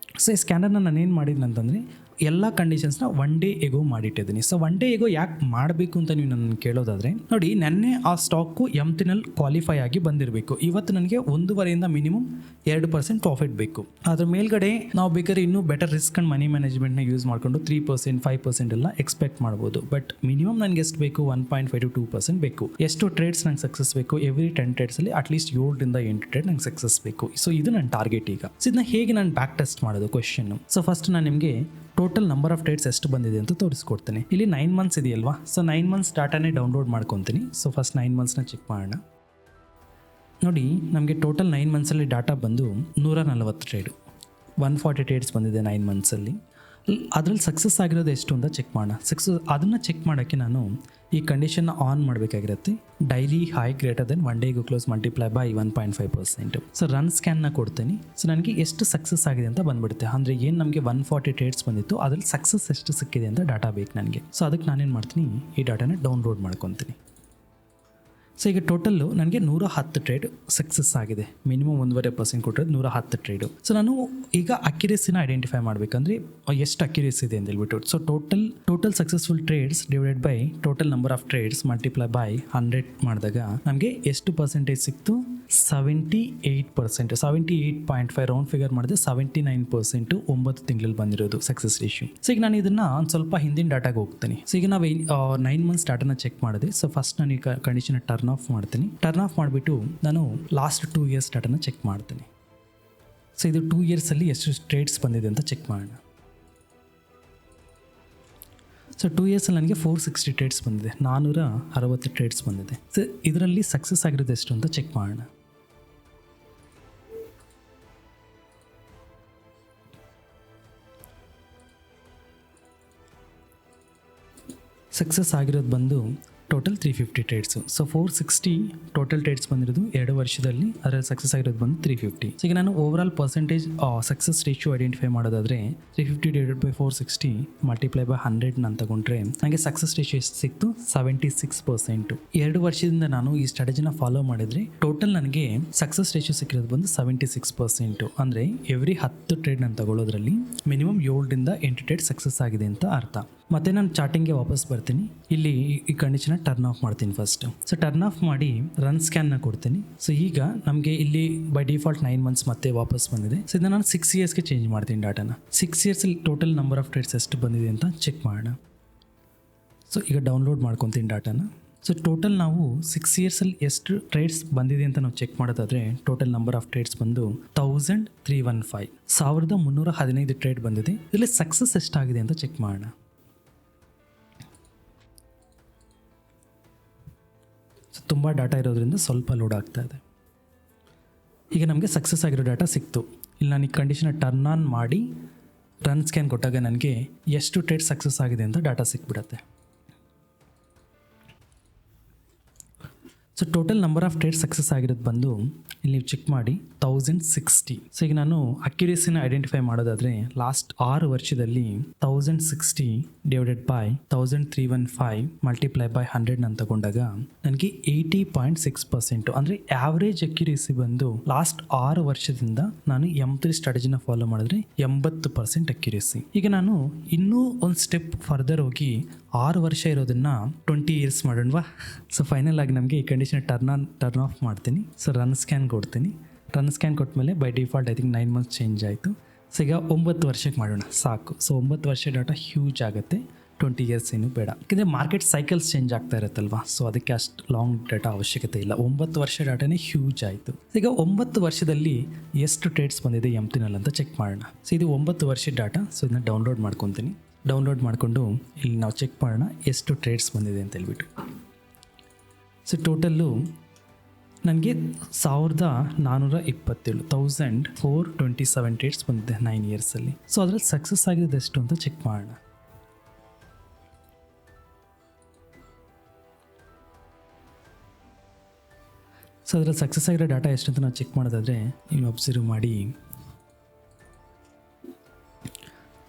ಸೊ ಈ ಸ್ಕ್ಯಾನರ್ನ ನಾನು ಏನು ಮಾಡಿದ್ದೀನಿ ಅಂತಂದರೆ ಎಲ್ಲ ಕಂಡೀಷನ್ಸ್ನ 1 ಡೇ ಎಗೋ ಮಾಡಿಟ್ಟಿದ್ದೀನಿ. ಸೊ 1 ಡೇ ಎಗೋ ಯಾಕೆ ಮಾಡಬೇಕು ಅಂತ ನೀವು ನನ್ನ ಕೇಳೋದಾದರೆ ನೋಡಿ, ನೆನ್ನೆ ಆ ಸ್ಟಾಕು M3ನಲ್ಲಿ ಕ್ವಾಲಿಫೈ ಆಗಿ ಬಂದಿರಬೇಕು. ಇವತ್ತು ನನಗೆ 1.5ರಿಂದ ಮಿನಿಮಮ್ 2% ಪ್ರಾಫಿಟ್ ಬೇಕು. ಅದ್ರ ಮೇಲ್ಗಡೆ ನಾವು ಬೇಕಾದ್ರೆ ಇನ್ನೂ ಬೆಟರ್ ರಿಸ್ಕ್ ಆ್ಯಂಡ್ ಮನಿ ಮ್ಯಾನೇಜ್ಮೆಂಟ್ನ ಯೂಸ್ ಮಾಡಿಕೊಂಡು 3%, 5% ಎಲ್ಲ ಎಕ್ಸ್ಪೆಕ್ಟ್ ಮಾಡ್ಬೋದು. ಬಟ್ ಮಿನಿಮಮ್ ನನಗೆ ಎಷ್ಟು ಬೇಕು, 1.5 to 2% ಬೇಕು. ಎಷ್ಟು ಟ್ರೇಡ್ಸ್ ನಂಗೆ ಸಕ್ಸಸ್ ಬೇಕು, ಎವ್ರಿ 10 ಟ್ರೇಡ್ಸಲ್ಲಿ ಅಟ್ಲೀಸ್ಟ್ 7ರಿಂದ 8 ಟ್ರೇಡ್ ನಂಗೆ ಸಕ್ಸಸ್ ಬೇಕು. ಸೊ ಇದು ನನ್ನ ಟಾರ್ಗೆಟ್. ಈಗ ಸೊ ಇದನ್ನ ಹೇಗೆ ನಾನು ಬ್ಯಾಕ್ ಟೆಸ್ಟ್ ಮಾಡೋದು ಕ್ವೆಶ್ಚನ್. ಸೊ ಫಸ್ಟ್ ನಾನು ನಿಮಗೆ ಟೋಟಲ್ ನಂಬರ್ ಆಫ್ ಟ್ರೇಡ್ಸ್ ಎಷ್ಟು ಬಂದಿದೆ ಅಂತ ತೋರಿಸ್ಕೊಡ್ತೀನಿ. ಇಲ್ಲಿ 9 ಮಂತ್ಸ್ ಇದೆಯಲ್ವಾ, ಸೊ 9 ಮಂತ್ಸ್ ಡಾಟಾನೇ ಡೌನ್ಲೋಡ್ ಮಾಡ್ಕೊತೀನಿ. ಸೊ ಫಸ್ಟ್ 9 ಮಂತ್ಸ್ನ ಚೆಕ್ ಮಾಡೋಣ. ನೋಡಿ ನಮಗೆ ಟೋಟಲ್ 9 ಮಂತ್ಸಲ್ಲಿ ಡಾಟಾ ಬಂದು 140 ಟ್ರೇಡು, 140 ಟ್ರೇಡ್ಸ್ ಬಂದಿದೆ 9 ಮಂತ್ಸಲ್ಲಿ. ಅದರಲ್ಲಿ ಸಕ್ಸಸ್ ಆಗಿರೋದು ಎಷ್ಟು ಅಂತ ಚೆಕ್ ಮಾಡೋಣ. ಅದನ್ನು ಚೆಕ್ ಮಾಡೋಕ್ಕೆ ನಾನು ಈ ಕಂಡೀಷನ್ನ ಆನ್ ಮಾಡಬೇಕಾಗಿರುತ್ತೆ. ಡೈಲಿ ಹೈ ಗ್ರೇಟರ್ ದೆನ್ 1 ಡೇಗೂ close multiply by 1.5%. So run ಸ್ಕ್ಯಾನ್ನ ಕೊಡ್ತೀನಿ. ಸೊ ನನಗೆ ಎಷ್ಟು ಸಕ್ಸಸ್ ಆಗಿದೆ ಅಂತ ಬಂದ್ಬಿಡುತ್ತೆ. ಅಂದರೆ ಏನು ನಮಗೆ 140 ಟ್ರೇಡ್ಸ್ ಬಂದಿತ್ತು ಅದರಲ್ಲಿ ಸಕ್ಸಸ್ ಎಷ್ಟು ಸಿಕ್ಕಿದೆ ಅಂತ ಡಾಟಾ ಬೇಕು ನನಗೆ. ಸೊ ಅದಕ್ಕೆ ನಾನೇನು ಮಾಡ್ತೀನಿ, ಈ ಡಾಟಾನ ಡೌನ್ಲೋಡ್ ಮಾಡ್ಕೊತೀನಿ. ಸೊ ಈಗ ಟೋಟಲ್ಲು ನನಗೆ 110 ಟ್ರೇಡ್ ಸಕ್ಸಸ್ ಆಗಿದೆ. ಮಿನಿಮಮ್ 1.5% ಕೊಟ್ಟಿರೋದು 110 ಟ್ರೇಡು. ಸೊ ನಾನು ಈಗ ಅಕ್ಯುರೇಸಿನ ಐಡೆಂಟಿಫೈ ಮಾಡಬೇಕಂದ್ರೆ ಎಷ್ಟು ಅಕ್ಯುರೇಸಿ ಇದೆ ಅಂತ ಹೇಳ್ಬಿಟ್ಟು. So total successful trades divided by total number of trades multiply by 100 ಮಾಡಿದಾಗ ನಮಗೆ ಎಷ್ಟು ಪರ್ಸೆಂಟೇಜ್ ಸಿಕ್ತು, 78%. 78.5 ರೌಂಡ್ ಫಿಗರ್ ಮಾಡಿದೆ, 79% 9 ತಿಂಗಳಲ್ಲಿ ಬಂದಿರೋದು ಸಕ್ಸಸ್ ರೇಷಿಯೋ. ಸೊ ಈಗ ನಾನು ಇದನ್ನು ಒಂದು ಸ್ವಲ್ಪ ಹಿಂದಿನ ಡಾಟಾಗೆ ಹೋಗ್ತೀನಿ. ಸೊ ಈಗ ನಾವು 9 ಮಂತ್ಸ್ ಡಾಟಾನ ಚೆಕ್ ಮಾಡಿದೆ. ಸೊ ಫಸ್ಟ್ ನಾನು ಈ ಕಂಡೀಷನ್ ಟರ್ನ್ ಆಫ್ ಮಾಡ್ತೀನಿ. ಟರ್ನ್ ಆಫ್ ಮಾಡಿಬಿಟ್ಟು ನಾನು ಲಾಸ್ಟ್ 2 ಇಯರ್ಸ್ ಡಾಟಾನ ಚೆಕ್ ಮಾಡ್ತೀನಿ. ಸೊ ಇದು 2 ಇಯರ್ಸಲ್ಲಿ ಎಷ್ಟು ಟ್ರೇಡ್ಸ್ ಬಂದಿದೆ ಅಂತ ಚೆಕ್ ಮಾಡೋಣ. ಸೊ 2 ಇಯರ್ಸಲ್ಲಿ ನನಗೆ 460 ಟ್ರೇಡ್ಸ್ ಬಂದಿದೆ, 460 ಟ್ರೇಡ್ಸ್ ಬಂದಿದೆ. ಸೊ ಇದರಲ್ಲಿ ಸಕ್ಸಸ್ ಆಗಿರೋದು ಎಷ್ಟು ಅಂತ ಚೆಕ್ ಮಾಡೋಣ. ಸಕ್ಸಸ್ ಆಗಿರೋದು ಬಂದು total 350 trades. So 460 total trades ಬಂದಿರೋದು 2 ವರ್ಷದಲ್ಲಿ, ಅದರಲ್ಲಿ ಸಕ್ಸಸ್ ಆಗಿರೋದು ಬಂದು 350. ಸೊ ಈಗ ನಾನು overall percentage success ratio identify ಮಾಡೋದಾದರೆ 350 ಡಿವೈಡೆಡ್ ಬೈ 460 ಮಲ್ಟಿಪ್ಲೈ ಬೈ 100 ನಾನು ತಗೊಂಡ್ರೆ ನನಗೆ ಸಕ್ಸಸ್ ರೇಷಿಯೋ ಎಷ್ಟು ಸಿಕ್ತು? 76%. 2 ವರ್ಷದಿಂದ ನಾನು ಈ ಸ್ಟ್ರಾಟಜಿನ ಫಾಲೋ ಮಾಡಿದ್ರೆ ಟೋಟಲ್ ನನಗೆ ಸಕ್ಸಸ್ ರೇಷಿಯೋ ಸಿಕ್ಕಿರೋದು ಬಂದು 76%. ಅಂದರೆ ಎವ್ರಿ 10 ಟ್ರೇಡ್ ನಾನು ತಗೊಳ್ಳೋದ್ರಲ್ಲಿ ಮಿನಿಮಮ್ 7ರಿಂದ 8 ಟ್ರೇಡ್ ಸಕ್ಸಸ್ ಆಗಿದೆ ಅಂತ ಅರ್ಥ. ಮತ್ತೆ ನಾನು ಚಾರ್ಟಿಂಗ್ಗೆ ವಾಪಸ್ ಬರ್ತೀನಿ. ಇಲ್ಲಿ ಈ ಕಂಡೀಷನ್ ಟರ್ನ್ ಆಫ್ ಮಾಡ್ತೀನಿ ಫಸ್ಟ್. ಸೊ ಟರ್ನ್ ಆಫ್ ಮಾಡಿ ರನ್ ಸ್ಕ್ಯಾನ್ನ ಕೊಡ್ತೀನಿ. ಸೊ ಈಗ ನಮಗೆ ಇಲ್ಲಿ ಬೈ ಡಿಫಾಲ್ಟ್ 9 ಮಂತ್ಸ್ ಮತ್ತೆ ವಾಪಸ್ ಬಂದಿದೆ. ಸೊ ಇದನ್ನ ನಾನು 6 ಇಯರ್ಸ್ಗೆ ಚೇಂಜ್ ಮಾಡ್ತೀನಿ ಡಾಟಾನ. 6 ಇಯರ್ಸಲ್ಲಿ ಟೋಟಲ್ ನಂಬರ್ ಆಫ್ ಟ್ರೇಡ್ಸ್ ಎಷ್ಟು ಬಂದಿದೆ ಅಂತ ಚೆಕ್ ಮಾಡೋಣ. ಸೊ ಈಗ ಡೌನ್ಲೋಡ್ ಮಾಡ್ಕೊತೀನಿ ಡಾಟಾನ. ಸೊ ಟೋಟಲ್ ನಾವು 6 ಇಯರ್ಸಲ್ಲಿ ಎಷ್ಟು ಟ್ರೇಡ್ಸ್ ಬಂದಿದೆ ಅಂತ ನಾವು ಚೆಕ್ ಮಾಡೋದಾದರೆ ಟೋಟಲ್ ನಂಬರ್ ಆಫ್ ಟ್ರೇಡ್ಸ್ ಬಂದು 1315. 1315 ಟ್ರೇಡ್ ಬಂದಿದೆ. ಇದರಲ್ಲಿ ಸಕ್ಸಸ್ ಎಷ್ಟಾಗಿದೆ ಅಂತ ಚೆಕ್ ಮಾಡೋಣ. ತುಂಬ ಡಾಟಾ ಇರೋದ್ರಿಂದ ಸ್ವಲ್ಪ ಲೋಡ್ ಆಗ್ತಾ ಇದೆ. ಈಗ ನಮಗೆ ಸಕ್ಸಸ್ ಆಗಿರೋ ಡಾಟಾ ಸಿಕ್ತು. ಇಲ್ಲಿ ನಾನು ಈ ಕಂಡೀಷನ್ ಟರ್ನ್ ಆನ್ ಮಾಡಿ ರನ್ ಸ್ಕ್ಯಾನ್ ಕೊಟ್ಟಾಗ ನನಗೆ ಎಷ್ಟು ಟ್ರೇಡ್ ಸಕ್ಸಸ್ ಆಗಿದೆ ಅಂತ ಡಾಟಾ ಸಿಕ್ಬಿಡತ್ತೆ. So total number of trade success ಆಗಿರೋದು ಬಂದು ಇಲ್ಲಿ ನೀವು ಚೆಕ್ ಮಾಡಿ 1060. ಸೊ ಈಗ ನಾನು ಅಕ್ಯುರೇಸಿನ ಐಡೆಂಟಿಫೈ ಮಾಡೋದಾದರೆ ಲಾಸ್ಟ್ 6 ವರ್ಷದಲ್ಲಿ 1060 ಡಿವೈಡೆಡ್ ಬೈ 1315 ಮಲ್ಟಿಪ್ಲೈ ಬೈ 100 ನಾನು ತಗೊಂಡಾಗ ನನಗೆ 80.6%. ಅಂದರೆ ಆವ್ರೇಜ್ ಅಕ್ಯುರೇಸಿ ಬಂದು ಲಾಸ್ಟ್ 6 ವರ್ಷದಿಂದ ನಾನು M3 ಸ್ಟ್ರಾಟಜಿನ ಫಾಲೋ ಮಾಡಿದ್ರೆ 80% ಅಕ್ಯುರೇಸಿ. ಈಗ ನಾನು ಇನ್ನೂ ಒಂದು ಸ್ಟೆಪ್ ಫರ್ದರ್ ಹೋಗಿ 6 ವರ್ಷ ಇರೋದನ್ನ 20 ಇಯರ್ಸ್ ಮಾಡೋಣವಾ? ಸೊ ಫೈನಲ್ ಆಗಿ ನಮಗೆ ಈ ಕಂಡೀಷನ್ ಟರ್ನ್ ಆಫ್ ಮಾಡ್ತೀನಿ. ಸೊ ರನ್ ಸ್ಕ್ಯಾನ್ ಕೊಡ್ತೀನಿ. ರನ್ ಸ್ಕ್ಯಾನ್ ಕೊಟ್ಟಮೇಲೆ by default I think 9 months change ಆಯಿತು. ಸೊ ಈಗ 9 ವರ್ಷಕ್ಕೆ ಮಾಡೋಣ ಸಾಕು. ಸೊ 9 ವರ್ಷ ಡಾಟಾ ಹ್ಯೂಜ್ ಆಗುತ್ತೆ. 20 ಇಯರ್ಸ್ ಏನು ಬೇಡ, ಯಾಕೆಂದರೆ ಮಾರ್ಕೆಟ್ ಸೈಕಲ್ಸ್ ಚೇಂಜ್ ಆಗ್ತಾ ಇರುತ್ತಲ್ವಾ. ಸೊ ಅದಕ್ಕೆ ಅಷ್ಟು ಲಾಂಗ್ ಡಾಟಾ ಅವಶ್ಯಕತೆ ಇಲ್ಲ. 9 ವರ್ಷ ಡಾಟಾನೇ ಹ್ಯೂಜ್ ಆಯಿತು. ಈಗ 9 ವರ್ಷದಲ್ಲಿ ಎಷ್ಟು ಟ್ರೇಡ್ಸ್ ಬಂದಿದೆ M3ನಲ್ಲಿ ಅಂತ ಚೆಕ್ ಮಾಡೋಣ. ಸೊ ಇದು 9 ವರ್ಷದ ಡಾಟಾ. ಸೊ ಇದನ್ನ ಡೌನ್ಲೋಡ್ ಮಾಡ್ಕೊತೀನಿ. ಡೌನ್ಲೋಡ್ ಮಾಡಿಕೊಂಡು ಇಲ್ಲಿ ನಾವು ಚೆಕ್ ಮಾಡೋಣ ಎಷ್ಟು ಟ್ರೇಡ್ಸ್ ಬಂದಿದೆ ಅಂತ ಹೇಳ್ಬಿಟ್ಟು. ಸೊ ಟೋಟಲ್ಲು ನನಗೆ 1427 1427 ಟ್ರೇಡ್ಸ್ ಬಂದಿದೆ 9 ಇಯರ್ಸಲ್ಲಿ. ಸೊ ಅದರಲ್ಲಿ ಸಕ್ಸಸ್ ಆಗಿರೋದು ಎಷ್ಟು ಅಂತ ಚೆಕ್ ಮಾಡೋಣ. ಸೊ ಅದರಲ್ಲಿ ಸಕ್ಸಸ್ ಆಗಿರೋ ಡಾಟಾ ಎಷ್ಟು ಅಂತ ನಾವು ಚೆಕ್ ಮಾಡೋದಾದರೆ ನೀವು ಅಬ್ಸರ್ವ್ ಮಾಡಿ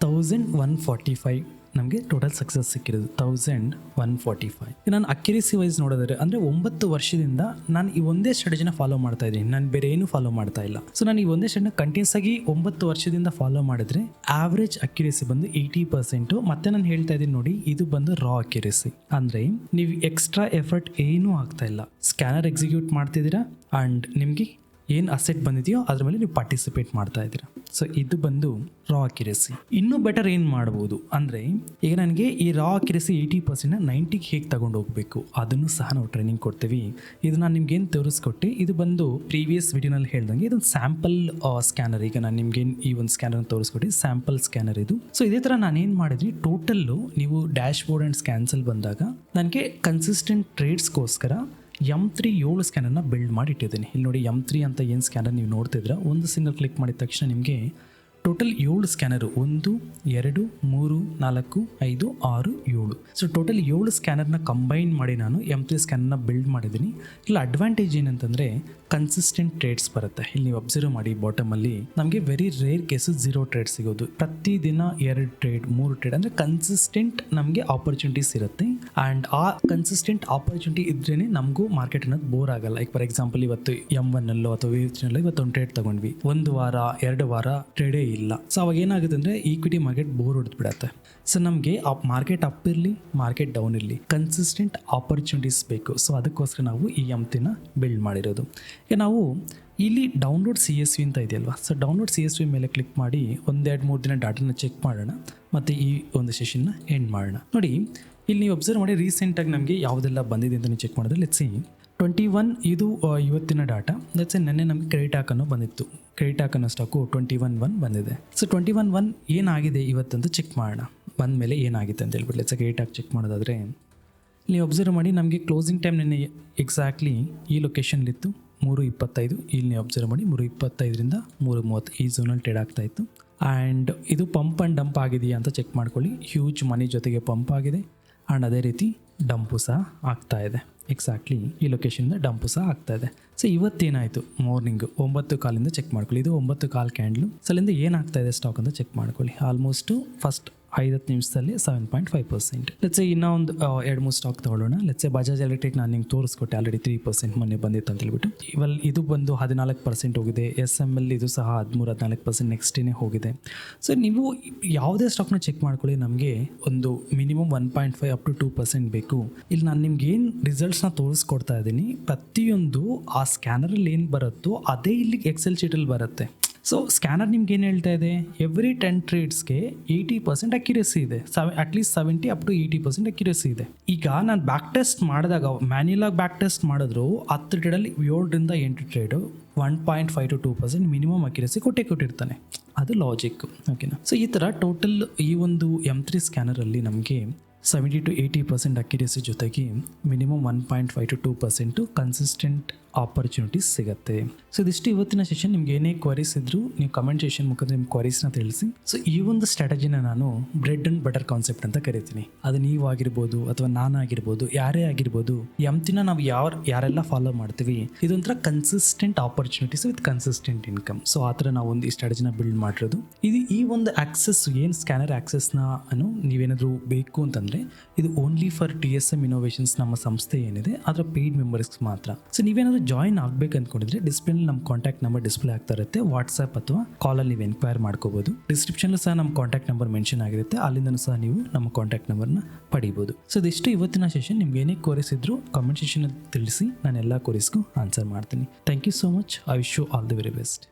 1145 ನಮಗೆ ಟೋಟಲ್ ಸಕ್ಸಸ್ ಸಿಕ್ಕಿರೋದು 1145. ನಾನು ಅಕ್ಯುರೇಸಿ ವೈಸ್ ನೋಡೋದಾದ್ರೆ ಅಂದರೆ 9 ವರ್ಷದಿಂದ ನಾನು ಈ ಒಂದೇ ಸ್ಟ್ರಾಟಜಿನ ಫಾಲೋ ಮಾಡ್ತಾ ಇದ್ದೀನಿ. ನಾನು ಬೇರೆ ಏನು ಫಾಲೋ ಮಾಡ್ತಾ ಇಲ್ಲ. ಸೊ ನಾನು ಈ ಒಂದೇ ಸ್ಟ್ರಾಟಜಿನ ಕಂಟಿನ್ಯೂಸ್ ಆಗಿ 9 ವರ್ಷದಿಂದ ಫಾಲೋ ಮಾಡಿದ್ರೆ ಆವ್ರೇಜ್ ಅಕ್ಯುರೇಸಿ ಬಂದು 80%. ಮತ್ತೆ ನಾನು ಹೇಳ್ತಾ ಇದ್ದೀನಿ ನೋಡಿ, ಇದು ಬಂದು ರಾ ಅಕ್ಯುರೇಸಿ. ಅಂದರೆ ನೀವು ಎಕ್ಸ್ಟ್ರಾ ಎಫರ್ಟ್ ಏನೂ ಆಗ್ತಾ ಇಲ್ಲ. ಸ್ಕ್ಯಾನರ್ ಎಕ್ಸಿಕ್ಯೂಟ್ ಮಾಡ್ತಿದ್ದೀರಾ ಆ್ಯಂಡ್ ನಿಮಗೆ ಏನು ಅಸೆಟ್ ಬಂದಿದೆಯೋ ಅದ್ರ ಮೇಲೆ ನೀವು ಪಾರ್ಟಿಸಿಪೇಟ್ ಮಾಡ್ತಾ ಇದ್ದೀರಾ. ಸೊ ಇದು ಬಂದು ರಾ ಅಕ್ಯುರೇಸಿ. ಇನ್ನೂ ಬೆಟರ್ ಏನು ಮಾಡ್ಬೋದು ಅಂದರೆ ಈಗ ನನಗೆ ಈ ರಾ ಅಕ್ಯುರೇಸಿ 80%ನ 90ಗೆ ಹೇಗೆ ತಗೊಂಡು ಹೋಗಬೇಕು ಅದನ್ನು ಸಹ ನಾವು ಟ್ರೈನಿಂಗ್ ಕೊಡ್ತೀವಿ. ಇದು ನಾನು ನಿಮ್ಗೇನು ತೋರಿಸ್ಕೊಟ್ಟೆ, ಇದು ಬಂದು ಪ್ರೀವಿಯಸ್ ವಿಡಿಯೋನಲ್ಲಿ ಹೇಳ್ದಂಗೆ ಇದೊಂದು ಸ್ಯಾಂಪಲ್ ಸ್ಕ್ಯಾನರ್. ಈಗ ನಾನು ನಿಮ್ಗೇನು ಈ ಒಂದು ಸ್ಕ್ಯಾನರ್ನ ತೋರಿಸ್ಕೊಟ್ಟು ಸ್ಯಾಂಪಲ್ ಸ್ಕ್ಯಾನರ್ ಇದು. ಸೊ ಇದೇ ಥರ ನಾನೇನು ಮಾಡಿದ್ವಿ, ಟೋಟಲ್ಲು ನೀವು ಡ್ಯಾಶ್ ಬೋರ್ಡ್ ಆ್ಯಂಡ್ ಸ್ಕ್ಯಾನ್ಸಲ್ಲಿ ಬಂದಾಗ ನನಗೆ ಕನ್ಸಿಸ್ಟೆಂಟ್ ಟ್ರೇಡ್ಸ್ಗೋಸ್ಕರ M3 7 ಸ್ಕ್ಯಾನರ್ನ ಬಿಲ್ಡ್ ಮಾಡಿ ಇಟ್ಟಿದ್ದೀನಿ. ಇಲ್ಲಿ ನೋಡಿ M3 ಅಂತ ಏನು ಸ್ಕ್ಯಾನರ್ ನೀವು ನೋಡ್ತಿದ್ರೆ ಒಂದು ಸಿಂಗಲ್ ಕ್ಲಿಕ್ ಮಾಡಿದ ತಕ್ಷಣ ನಿಮಗೆ ಟೋಟಲ್ 7 ಸ್ಕ್ಯಾನರು 1 2 3 4 5 6 7. ಸೊ ಟೋಟಲ್ 7 ಸ್ಕ್ಯಾನರ್ನ ಕಂಬೈನ್ ಮಾಡಿ ನಾನು M3 ಸ್ಕ್ಯಾನರ್ನ ಬಿಲ್ಡ್ ಮಾಡಿದ್ದೀನಿ. ಇಲ್ಲಿ ಅಡ್ವಾಂಟೇಜ್ ಏನಂತಂದರೆ ಕನ್ಸಿಸ್ಟೆಂಟ್ ಟ್ರೇಡ್ಸ್ ಬರುತ್ತೆ. ಇಲ್ಲಿ ನೀವು ಅಬ್ಸರ್ವ್ ಮಾಡಿ ಬಾಟಮಲ್ಲಿ ನಮಗೆ ವೆರಿ ರೇರ್ ಕೇಸಸ್ 0 ಟ್ರೇಡ್ ಸಿಗೋದು. ಪ್ರತಿದಿನ 2 ಟ್ರೇಡ್ 3 ಟ್ರೇಡ್ ಅಂದರೆ ಕನ್ಸಿಸ್ಟೆಂಟ್ ನಮಗೆ ಆಪರ್ಚುನಿಟೀಸ್ ಇರುತ್ತೆ. ಆ್ಯಂಡ್ ಆ ಕನ್ಸಿಸ್ಟೆಂಟ್ ಆಪರ್ಚುನಿಟಿ ಇದ್ರೇ ನಮಗೂ ಮಾರ್ಕೆಟ್ ಅನ್ನೋದು ಬೋರ್ ಆಗಲ್ಲ. ಲೈಕ್ ಫಾರ್ ಎಕ್ಸಾಂಪಲ್ ಇವತ್ತು M1 ಅಥವಾ ವೇವ್ಸ್ನಲ್ಲೋ ಇವತ್ತು ಒಂದು ಟ್ರೇಡ್ ತೊಗೊಂಡ್ವಿ, 1 ವಾರ 2 ವಾರ ಟ್ರೇಡೇ ಇಲ್ಲ. ಸೊ ಅವಾಗ ಏನಾಗುತ್ತೆ ಅಂದರೆ ಈಕ್ವಿಟಿ ಮಾರ್ಕೆಟ್ ಬೋರ್ ಹೊಡೆದ್ಬಿಡತ್ತೆ. ಸೊ ನಮಗೆ ಆ ಮಾರ್ಕೆಟ್ ಅಪ್ ಇರಲಿ ಮಾರ್ಕೆಟ್ ಡೌನ್ ಇರಲಿ ಕನ್ಸಿಸ್ಟೆಂಟ್ ಆಪರ್ಚುನಿಟೀಸ್ ಬೇಕು. ಸೊ ಅದಕ್ಕೋಸ್ಕರ ನಾವು ಈ M3ನ ಬಿಲ್ಡ್ ಮಾಡಿರೋದು. ಈಗ ನಾವು ಇಲ್ಲಿ ಡೌನ್ಲೋಡ್ CSV ಅಂತ ಇದೆಯಲ್ವಾ, ಸೊ ಡೌನ್ಲೋಡ್ CSV ಮೇಲೆ ಕ್ಲಿಕ್ ಮಾಡಿ 1-2-3 ದಿನ ಡಾಟಾನ ಚೆಕ್ ಮಾಡೋಣ ಮತ್ತು ಈ ಒಂದು ಸೆಷನ್ನ ಎಂಡ್ ಮಾಡೋಣ. ನೋಡಿ ಇಲ್ಲಿ ನೀವು ಅಬ್ಸರ್ವ್ ಮಾಡಿ ರೀಸೆಂಟಾಗಿ ನಮಗೆ ಯಾವುದೆಲ್ಲ ಬಂದಿದೆ ಅಂತ ನೀವು ಚೆಕ್ ಮಾಡಿದ್ರೆ ಲೆಟ್ಸ್ ಸಿ 21 ಇದು ಇವತ್ತಿನ ಡಾಟಾ. ಲೆಟ್ಸ್ ಸಿ ನೆನ್ನೆ ನಮಗೆ ಕ್ರೆಡಿಟ್ ಹಾಕ್ ಅನ್ನೋ ಬಂದಿತ್ತು. ಕ್ರೆಡಿಟ್ ಹಾಕ್ ಅನ್ನೋ ಸ್ಟಾಕು 21.1 ಬಂದಿದೆ. ಸೊ 21.1 ಏನಾಗಿದೆ ಇವತ್ತಂತ ಚೆಕ್ ಮಾಡೋಣ. ಬಂದ ಮೇಲೆ ಏನಾಗಿದೆ ಅಂತ ಹೇಳ್ಬಿಟ್ಟು ಲೆಟ್ಸ್ ಕ್ರೆಡಿಟ್ ಹಾಕ್ ಚೆಕ್ ಮಾಡೋದಾದರೆ ನೀವು ಅಬ್ಸರ್ವ್ ಮಾಡಿ ನಮಗೆ ಕ್ಲೋಸಿಂಗ್ ಟೈಮ್ ನೆನ್ನೆ ಎಕ್ಸಾಕ್ಟ್ಲಿ ಈ ಲೊಕೇಶನ್ಲಿತ್ತು 3:25. ಇಲ್ಲಿ ನೀವು ಅಬ್ಸರ್ವ್ ಮಾಡಿ 3:25ರಿಂದ 3:30 ಈ ಝೋನಲ್ಲಿ ಟ್ರೇಡ್ ಆಗ್ತಾ ಇತ್ತು. ಆ್ಯಂಡ್ ಇದು ಪಂಪ್ ಆ್ಯಂಡ್ ಡಂಪ್ ಆಗಿದೆಯಾ ಅಂತ ಚೆಕ್ ಮಾಡ್ಕೊಳ್ಳಿ. ಹ್ಯೂಜ್ ಮನಿ ಜೊತೆಗೆ ಪಂಪ್ ಆಗಿದೆ ಆ್ಯಂಡ್ ಅದೇ ರೀತಿ ಡಂಪು ಸಹ ಆಗ್ತಾ ಇದೆ. ಎಕ್ಸಾಕ್ಟ್ಲಿ ಈ ಲೊಕೇಶನಿಂದ ಡಂಪು ಸಹ ಆಗ್ತಾ ಇದೆ. ಸೊ ಇವತ್ತೇನಾಯಿತು ಮಾರ್ನಿಂಗು 9:15 ಚೆಕ್ ಮಾಡ್ಕೊಳ್ಳಿ. ಇದು 9:15 ಕ್ಯಾಂಡ್ಲು. ಸೊ ಅಲ್ಲಿಂದ ಏನಾಗ್ತಾ ಇದೆ ಸ್ಟಾಕ್ ಅಂತ ಚೆಕ್ ಮಾಡ್ಕೊಳ್ಳಿ. ಆಲ್ಮೋಸ್ಟು ಫಸ್ಟ್ 5 ನಿಮಿಷದಲ್ಲಿ 7.5%. ಲೆಟ್ಸೆ ಇನ್ನೂ ಒಂದು 2-3 ಸ್ಟಾಕ್ ತೊಗೊಳ್ಳೋಣ. ಲೆಟ್ಸೆ ಬಜಾಜ್ ಎಲೆಕ್ಟ್ರಿಕ್ ನಾನು ನಿಮ್ಗೆ ತೋರಿಸ್ಕೊಟ್ಟೆ ಆಲ್ರೆಡಿ 3% ಮೊನ್ನೆ ಬಂದಿತ್ತು ಅಂತ ಹೇಳ್ಬಿಟ್ಟು. ಇದು ಬಂದು 14% ಹೋಗಿದೆ. SML ಇದು ಸಹ 13-14% ನೆಕ್ಸ್ಟ್ ಡೇನೇ ಹೋಗಿದೆ. ಸೊ ನೀವು ಯಾವುದೇ ಸ್ಟಾಕ್ನ ಚೆಕ್ ಮಾಡ್ಕೊಳ್ಳಿ, ನಮಗೆ ಒಂದು ಮಿನಿಮಮ್ 1.5 ಅಪ್ ಟು 2% ಬೇಕು. ಇಲ್ಲಿ ನಾನು ನಿಮ್ಗೆ ಏನು ರಿಸಲ್ಟ್ಸ್ನ ತೋರಿಸ್ಕೊಡ್ತಾ ಇದ್ದೀನಿ, ಪ್ರತಿಯೊಂದು ಆ ಸ್ಕ್ಯಾನರಲ್ಲಿ ಏನು ಬರುತ್ತೋ ಅದೇ ಇಲ್ಲಿ ಎಕ್ಸೆಲ್ ಶೀಟಲ್ಲಿ ಬರುತ್ತೆ. ಸೊ ಸ್ಕ್ಯಾನರ್ ನಿಮ್ಗೆ ಏನು ಹೇಳ್ತಾ ಇದೆ, ಎವ್ರಿ 10 ಟ್ರೇಡ್ಸ್ಗೆ 80% ಅಕ್ಯುರೇಸಿ ಇದೆ. ಅಟ್ಲೀಸ್ಟ್ 70 ಅಪ್ ಟು 80% ಅಕ್ಯುರೇಸಿ ಇದೆ. ಈಗ ನಾನು ಬ್ಯಾಕ್ ಟೆಸ್ಟ್ ಮಾಡಿದಾಗ ಮ್ಯಾನ್ಯುಯಲ್ ಆಗಿ ಬ್ಯಾಕ್ ಟೆಸ್ಟ್ ಮಾಡಿದ್ರು 10 ಟ್ರೇಡಲ್ಲಿ 7ರಿಂದ 8 ಟ್ರೇಡು 1.5 to 2% ಮಿನಿಮಮ್ ಅಕ್ಯುರೇಸಿ ಕೊಟ್ಟಿರ್ತಾನೆ. ಅದು ಲಾಜಿಕ್, ಓಕೆನಾ. ಸೊ ಈ ಥರ ಟೋಟಲ್ ಈ ಒಂದು M3 ಸ್ಕ್ಯಾನರಲ್ಲಿ ನಮಗೆ 70 to 80% ಅಕ್ಯುರೇಸಿ ಜೊತೆಗೆ ಮಿನಿಮಮ್ 1.5 to 2% ಕನ್ಸಿಸ್ಟೆಂಟ್ ಆಪರ್ಚುನಿಟೀಸ್ ಸಿಗುತ್ತೆ. ಸೊ ಇದಿಷ್ಟು ಇವತ್ತಿನ ಸೆಷನ್. ನಿಮ್ಗೆ ಏನೇ ಕ್ವರೀಸ್ ಇದ್ದರೂ ನೀವು ಕಮೆಂಟ್ ಸೆಷನ್ ಮುಖಾಂತರ ನಿಮ್ಮ ಕ್ವರೀಸ್ನ ತಿಳಿಸಿ. ಸೊ ಈ ಒಂದು ಸ್ಟ್ರಾಟಜಿನ ನಾನು ಬ್ರೆಡ್ ಆ್ಯಂಡ್ ಬಟರ್ ಕಾನ್ಸೆಪ್ಟ್ ಅಂತ ಕರಿತೀನಿ. ಅದು ನೀವಾಗಿರ್ಬೋದು ಅಥವಾ ನಾನಾಗಿರ್ಬೋದು, ಯಾರೇ ಆಗಿರ್ಬೋದು, M3ನ ನಾವು ಯಾರೆಲ್ಲ ಫಾಲೋ ಮಾಡ್ತೀವಿ, ಇದೊಂಥರ consistent opportunities with consistent income. So ಆ ಥರ ನಾವು ಒಂದು ಈ ಸ್ಟ್ರಾಟಜಿನ ಬಿಲ್ಡ್ ಮಾಡಿರೋದು. ಈ ಒಂದು ಆಕ್ಸೆಸ್ ಏನು ಸ್ಕ್ಯಾನರ್ ಆಕ್ಸೆಸ್ನ ನೀವೇನಾದರೂ ಬೇಕು ಅಂತಂದರೆ ಇದು ಓನ್ಲಿ ಫಾರ್ TSM ಇನ್ನೋವೇಷನ್ಸ್ ನಮ್ಮ ಸಂಸ್ಥೆ ಏನಿದೆ ಅದರ ಪೇಯ್ಡ್ ಮೆಂಬರ್ಸ್ಗೆ ಮಾತ್ರ. ಸೊ ನೀವೇನಾದರೂ ಜಾಯಿನ್ ಆಗಬೇಕು ಅಂದ್ಕೊಂಡಿದ್ರೆ ಡಿಸ್ಪ್ಲೇಲಿ ನಮ್ಮ ಕಾಂಟ್ಯಾಕ್ಟ್ ನಂಬರ್ ಡಿಸ್ಪ್ಲೇ ಆಗ್ತಾ ಇರುತ್ತೆ. ವಾಟ್ಸಪ್ ಅಥವಾ ಕಾಲಲ್ಲಿ ನೀವು ಎನ್ಕ್ವೈರ್ ಮಾಡ್ಕೋಬೋದು. ಡಿಸ್ಕ್ರಿಪ್ಷನ್ಲು ಸಹ ನಮ್ಮ ಕಾಂಟ್ಯಾಕ್ಟ್ ನಂಬರ್ ಮೆನ್ಷನ್ ಆಗಿರುತ್ತೆ, ಅಲ್ಲಿಂದನೂ ಸಹ ನೀವು ನಮ್ಮ ಕಾಂಟ್ಯಾಕ್ಟ್ ನಂಬರ್ನ ಪಡಿಬೋದು. ಸೊ ಇದಿಷ್ಟು ಇವತ್ತಿನ ಸೆಷನ್. ನಿಮ್ಗೆ ಏನೇ ಕ್ವರೀಸ್ ಇದ್ದರೂ ಕಮೆಂಟ್ ಸೆಷನ್ ತಿಳಿಸಿ, ನಾನು ಎಲ್ಲ ಕ್ವರೀಸ್ಗೂ ಆನ್ಸರ್ ಮಾಡ್ತೀನಿ. Thank you so much. I wish you all the very best.